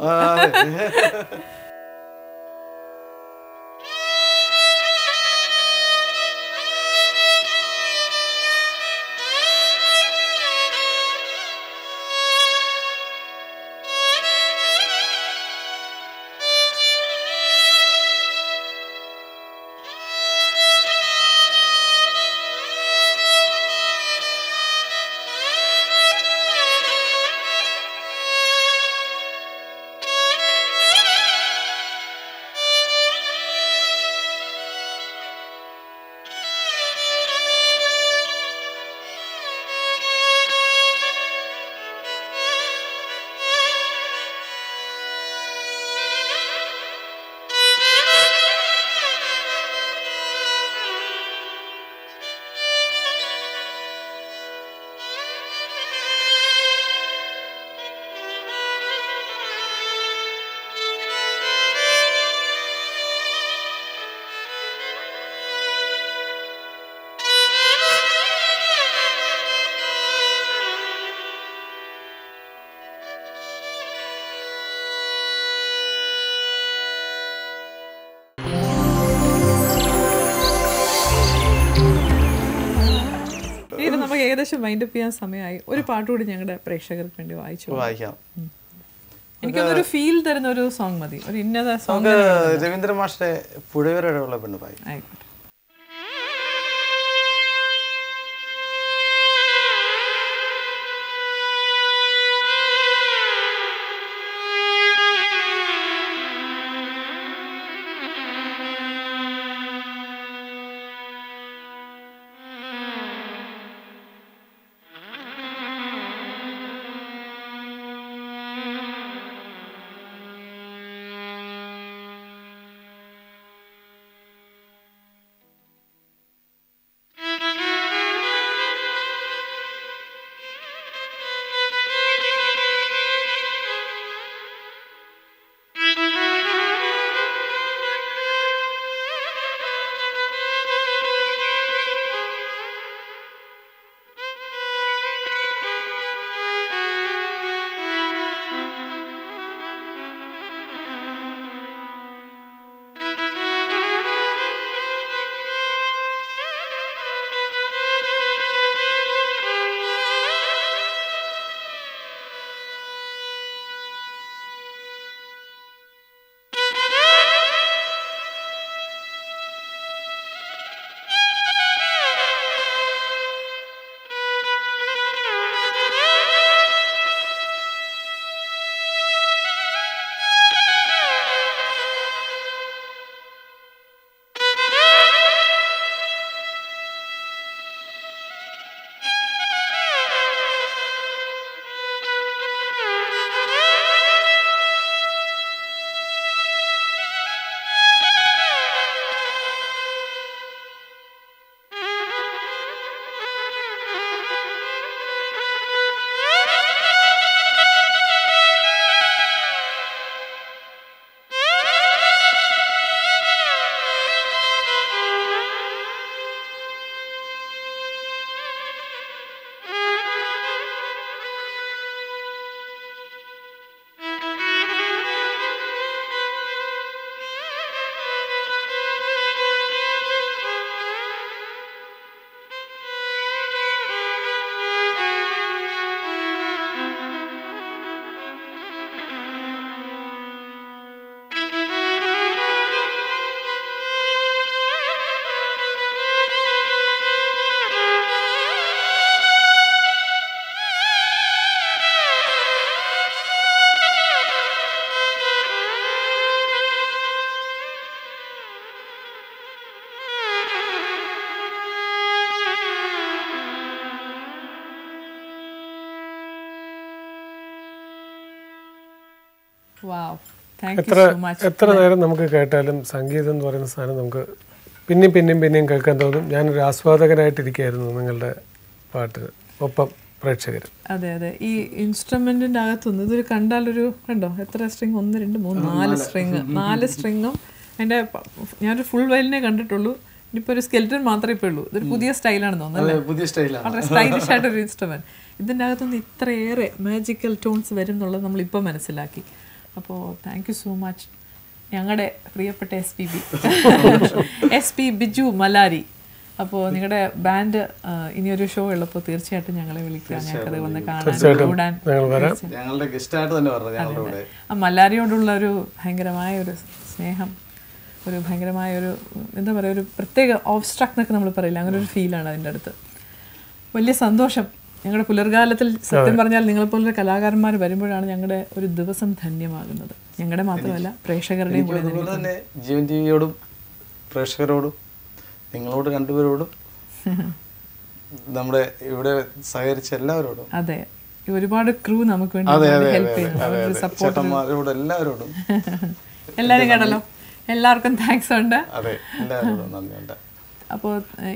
നമുക്ക് ഏകദേശം മൈൻഡ് അപ്പ് ചെയ്യാൻ സമയമായി. ഒരു പാട്ടുകൂടി ഞങ്ങളുടെ പ്രേക്ഷകർക്ക് വേണ്ടി വായിക്കാം. എനിക്കൊന്നൊരു ഫീൽ തരുന്ന ഒരു സോങ് മതി, ഒരു ഇന്നത സോങ്. രവീന്ദ്ര മാഷിന്റെ പുഴവരുടെ പെണ്ണ് പായി. ആയിക്കോട്ടെ. വാവ്, താങ്ക് യു എത്ര സോ മച്ച്. എത്ര നേരം നമുക്ക് കേട്ടാലും സംഗീതം എന്ന് പറയുന്ന സാധനം നമുക്ക് പിന്നെയും കേൾക്കാൻ തോന്നും. ഞാനൊരു ആസ്വാദകനായിട്ടിരിക്കുകയായിരുന്നു നിങ്ങളുടെ പാട്ടിന് ഒപ്പം പ്രേക്ഷകർ. അതെ അതെ, ഈ ഇൻസ്ട്രുമെന്റിന്റെ അകത്തുനിന്ന് ഇതൊരു കണ്ടാലൊരു കണ്ടോ എത്ര സ്ട്രിങ്, 1 2 3 4 സ്ട്രിങ്ങും അതിന്റെ ഞാനൊരു ഫുൾ വയലിനെ കണ്ടിട്ടുള്ളൂ. ഇനിയിപ്പോൾ ഒരു സ്കെൽറ്റൻ മാത്രമേ ഇപ്പോൾ ഉള്ളൂ. ഇതൊരു പുതിയ സ്റ്റൈലാണെന്ന് തോന്നുന്നു, പുതിയ സ്റ്റൈലാണ്, വളരെ സ്റ്റൈലിഷ് ആയിട്ടൊരു ഇൻസ്ട്രുമെന്റ്. ഇതിൻ്റെ അകത്തുനിന്ന് ഇത്രയേറെ മാജിക്കൽ ടോൺസ് വരും എന്നുള്ളത് നമ്മളിപ്പോൾ മനസ്സിലാക്കി. അപ്പോൾ താങ്ക് യു സോ മച്ച് ഞങ്ങളുടെ പ്രിയപ്പെട്ട SP ബിജു മലാരി. അപ്പോൾ നിങ്ങളുടെ ബാൻഡ് ഇനിയൊരു ഷോ ഉള്ളപ്പോൾ തീർച്ചയായിട്ടും ഞങ്ങളെ വിളിക്കുക, ഞങ്ങൾക്കത് വന്ന് കാണാൻ കൂടാൻ. ഞങ്ങളുടെ ഗസ്റ്റായിട്ട് തന്നെ പറഞ്ഞു. ആ മലാരിയോടുള്ള ഒരു ഭയങ്കരമായ ഒരു സ്നേഹം, ഒരു ഭയങ്കരമായ ഒരു എന്താ പറയുക, ഒരു പ്രത്യേക ഓബ്സ്ട്രാക്ട് എന്നൊക്കെ നമ്മൾ പറയില്ല, അങ്ങനെ ഒരു ഫീലാണ് അതിൻ്റെ അടുത്ത്. വലിയ സന്തോഷം. ഞങ്ങളുടെ പുലർകാലത്തിൽ സത്യം പറഞ്ഞാൽ നിങ്ങളെപ്പോലൊരു കലാകാരന്മാർ വരുമ്പോഴാണ് ഞങ്ങളുടെ ഒരു ദിവസം ധന്യമാകുന്നത്. ഞങ്ങളുടെ മാത്രമല്ല പ്രേക്ഷകരുടെയും കൂടെ. അതുപോലെ തന്നെ ജീവൻ ടിവിയോടും പ്രേക്ഷകരോടും നിങ്ങളോട് രണ്ടുപേരോടും നമ്മുടെ ഇവിടെ സഹകരിച്ച എല്ലാവരോടും. അതെ, ഒരുപാട് ക്രൂ നമുക്ക് വേണ്ടി ഹെൽപ്പ് ചെയ്യുന്നു, സപ്പോർട്ട് എല്ലാവരോടും. എല്ലാവരും കേട്ടല്ലോ, എല്ലാവർക്കും താങ്ക്സ് ഉണ്ട്. അതെ, എല്ലാവരോടും നന്ദിയുണ്ട്. അപ്പോൾ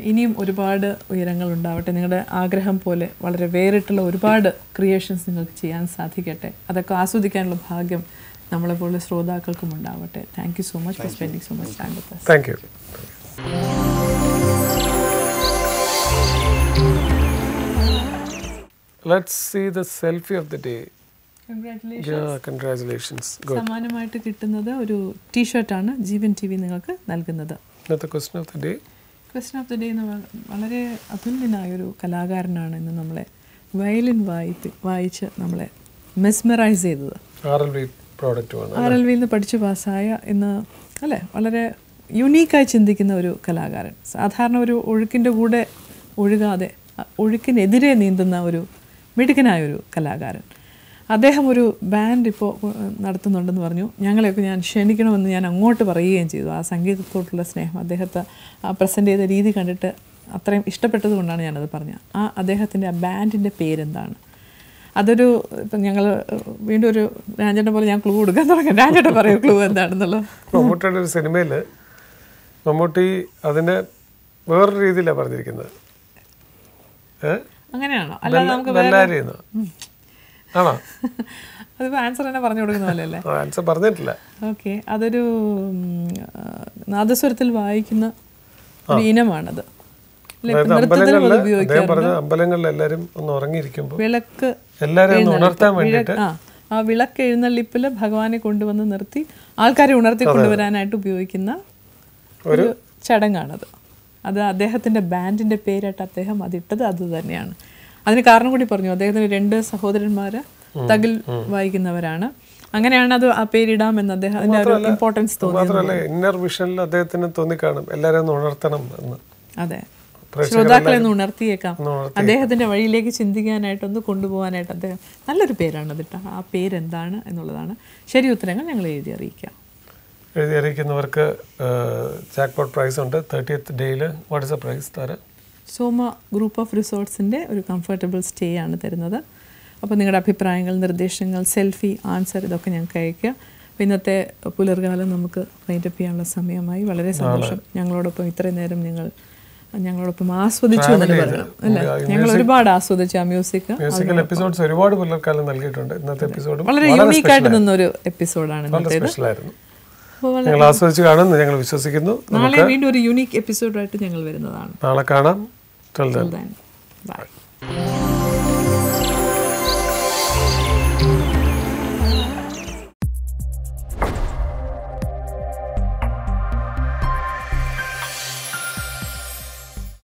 ഇനിയും ഒരുപാട് ഉയരങ്ങൾ ഉണ്ടാവട്ടെ. നിങ്ങളുടെ ആഗ്രഹം പോലെ വളരെ വേറിട്ടുള്ള ഒരുപാട് ക്രിയേഷൻസ് നിങ്ങൾക്ക് ചെയ്യാൻ സാധിക്കട്ടെ. അതൊക്കെ ആസ്വദിക്കാനുള്ള ഭാഗ്യം നമ്മളെപ്പോലുള്ള ശ്രോതാക്കൾക്കും ഉണ്ടാവട്ടെ. Thank you so much for spending so much time with us. Thank you. Let's see the selfie of the day. Congratulations. Yeah, congratulations. Good. സമ്മാനമായിട്ട് കിട്ടുന്നത് ഒരു ടീഷർട്ടാണ് ജീവൻ TV നിങ്ങൾക്ക് നൽകുന്നത്. ഇന്നത്തെ question of the day. Question of the day എന്ന് വളരെ അതുല്യനായൊരു കലാകാരനാണ് ഇന്ന് നമ്മളെ വയലിൻ വായിച്ച് നമ്മളെ മെസ്മറൈസ് ചെയ്തത്. RLV പ്രോഡക്റ്റുമാണ്. RLV നിന്ന് പഠിച്ചു പാസ്സായ ഇന്ന് അല്ലേ വളരെ യുണീക്കായി ചിന്തിക്കുന്ന ഒരു കലാകാരൻ. സാധാരണ ഒരു ഒഴുക്കിൻ്റെ കൂടെ ഒഴുകാതെ ഒഴുക്കിനെതിരെ നീന്തുന്ന ഒരു മിടുക്കനായൊരു കലാകാരൻ. അദ്ദേഹം ഒരു ബാൻഡ് ഇപ്പോൾ നടത്തുന്നുണ്ടെന്ന് പറഞ്ഞു. ഞങ്ങളെയൊക്കെ ഞാൻ ക്ഷണിക്കണമെന്ന് ഞാൻ അങ്ങോട്ട് പറയുകയും ചെയ്തു. ആ സംഗീതത്തോടുള്ള സ്നേഹം, അദ്ദേഹത്തെ ആ പ്രസൻറ്റ് ചെയ്ത രീതി കണ്ടിട്ട് അത്രയും ഇഷ്ടപ്പെട്ടത് കൊണ്ടാണ് ഞാനത് പറഞ്ഞത്. ആ അദ്ദേഹത്തിൻ്റെ ആ ബാൻഡിൻ്റെ പേരെന്താണ്? അതൊരു ഇപ്പം ഞങ്ങൾ വീണ്ടും ഒരു രാജേട്ടൻ പോലെ ഞാൻ ക്ലൂ കൊടുക്കാൻ തുടങ്ങി. രാജേട്ടൻ പറയൂ ക്ലൂ എന്താണെന്നുള്ളത്. മമ്മൂട്ടിയുടെ ഒരു സിനിമയിൽ മമ്മൂട്ടി അതിനെ വേറൊരു രീതിയിലാണ് പറഞ്ഞിരിക്കുന്നത്. അങ്ങനെയാണോ? അല്ലാതെ നമുക്ക് ആണോ? അതിപ്പോൾ ആൻസർ തന്നെ പറഞ്ഞു കൊടുക്കുന്ന പോലെ അല്ലേ? ആൻസർ പറഞ്ഞിട്ടില്ല. ഓക്കെ, അതൊരു നാദസ്വരത്തിൽ വായിക്കുന്ന ഒരു ഇനമാണത്. അമ്പലങ്ങളിൽ എല്ലാവരും ഒന്ന് ഉറങ്ങിയിരിക്കുമ്പോൾ വിളക്ക് എല്ലാവരും ഉണർത്താൻ വേണ്ടിയിട്ട് ആ വിളക്ക് എഴുന്നള്ളിപ്പിൽ ഭഗവാനെ കൊണ്ടുവന്ന് നിർത്തി ആൾക്കാരെ ഉണർത്തി കൊണ്ടുവരാനായിട്ട് ഉപയോഗിക്കുന്ന ഒരു ചടങ്ങാണത്. അത് അദ്ദേഹത്തിൻ്റെ ബാൻഡിൻ്റെ പേരായിട്ട് അദ്ദേഹം അതിട്ടത് അത് തന്നെയാണ്. അതിന് കാരണം കൂടി പറഞ്ഞു. അദ്ദേഹത്തിന് 2 സഹോദരന്മാർ തകിൽ വായിക്കുന്നവരാണ്. അങ്ങനെയാണ് അത് ആ പേരിടാമെന്ന് അദ്ദേഹം അതിൻ്റെ ഒരു ഇമ്പോർട്ടൻസ് തോന്നി. മാത്രമല്ല ഇന്നർ വിഷനിൽ അദ്ദേഹത്തിന് തോന്നിക്കാണും എല്ലാവരും ഒന്ന് ഉണർത്തണം എന്ന്. അതെ, ശ്രോതാക്കളെ ഒന്ന് ഉണർത്തിയേക്കാം, അദ്ദേഹത്തിൻ്റെ വഴിയിലേക്ക് ചിന്തിക്കാനായിട്ടൊന്ന് കൊണ്ടുപോകാനായിട്ട് അദ്ദേഹം നല്ലൊരു പേരാണ് അതിട്ട. ആ പേരെന്താണ് എന്നുള്ളതാണ് ശരി ഉത്തരങ്ങൾ ഞങ്ങൾ എഴുതി അറിയിക്കാം. എഴുതി അറിയിക്കുന്നവർക്ക് ജാക്ക്പോട്ട് പ്രൈസ് ഉണ്ട് 30th ഡേയിൽ. What is the prize Tara? Soma group of റിസോർട്ട്സിൻ്റെ ഒരു കംഫർട്ടബിൾ സ്റ്റേ ആണ് തരുന്നത്. അപ്പോൾ നിങ്ങളുടെ അഭിപ്രായങ്ങൾ, നിർദ്ദേശങ്ങൾ, സെൽഫി, ആൻസർ ഇതൊക്കെ ഞങ്ങൾക്ക് അയയ്ക്കുക. അപ്പോൾ ഇന്നത്തെ പുലർകാലം നമുക്ക് വൈൻഡപ്പ് ചെയ്യാനുള്ള സമയമായി. വളരെ സന്തോഷം. ഞങ്ങളോടൊപ്പം ഇത്രയും നേരം ഞങ്ങളോടൊപ്പം ആസ്വദിച്ചു എന്ന് പറയണം അല്ലേ? ഞങ്ങൾ ഒരുപാട് ആസ്വദിച്ചു ആ മ്യൂസിക്കൽ എപ്പിസോഡ്സ് ഒരുപാട് പുലർക്കാലം നൽകിയിട്ടുണ്ട്. ഇന്നത്തെ എപ്പിസോഡ് വളരെ യൂണീക്കായിട്ട് നിന്നൊരു എപ്പിസോഡാണ് ഇന്നത്തേത്. ഞങ്ങൾ ആസ്വദിച്ച് കാണുമെന്ന് ഞങ്ങൾ വിശ്വസിക്കുന്നു. നാളെ വീണ്ടും ഒരു യൂണീക്ക് എപ്പിസോഡായിട്ട് ഞങ്ങൾ വരുന്നതാണ്. നാളെ കാണാം. Till then. Bye.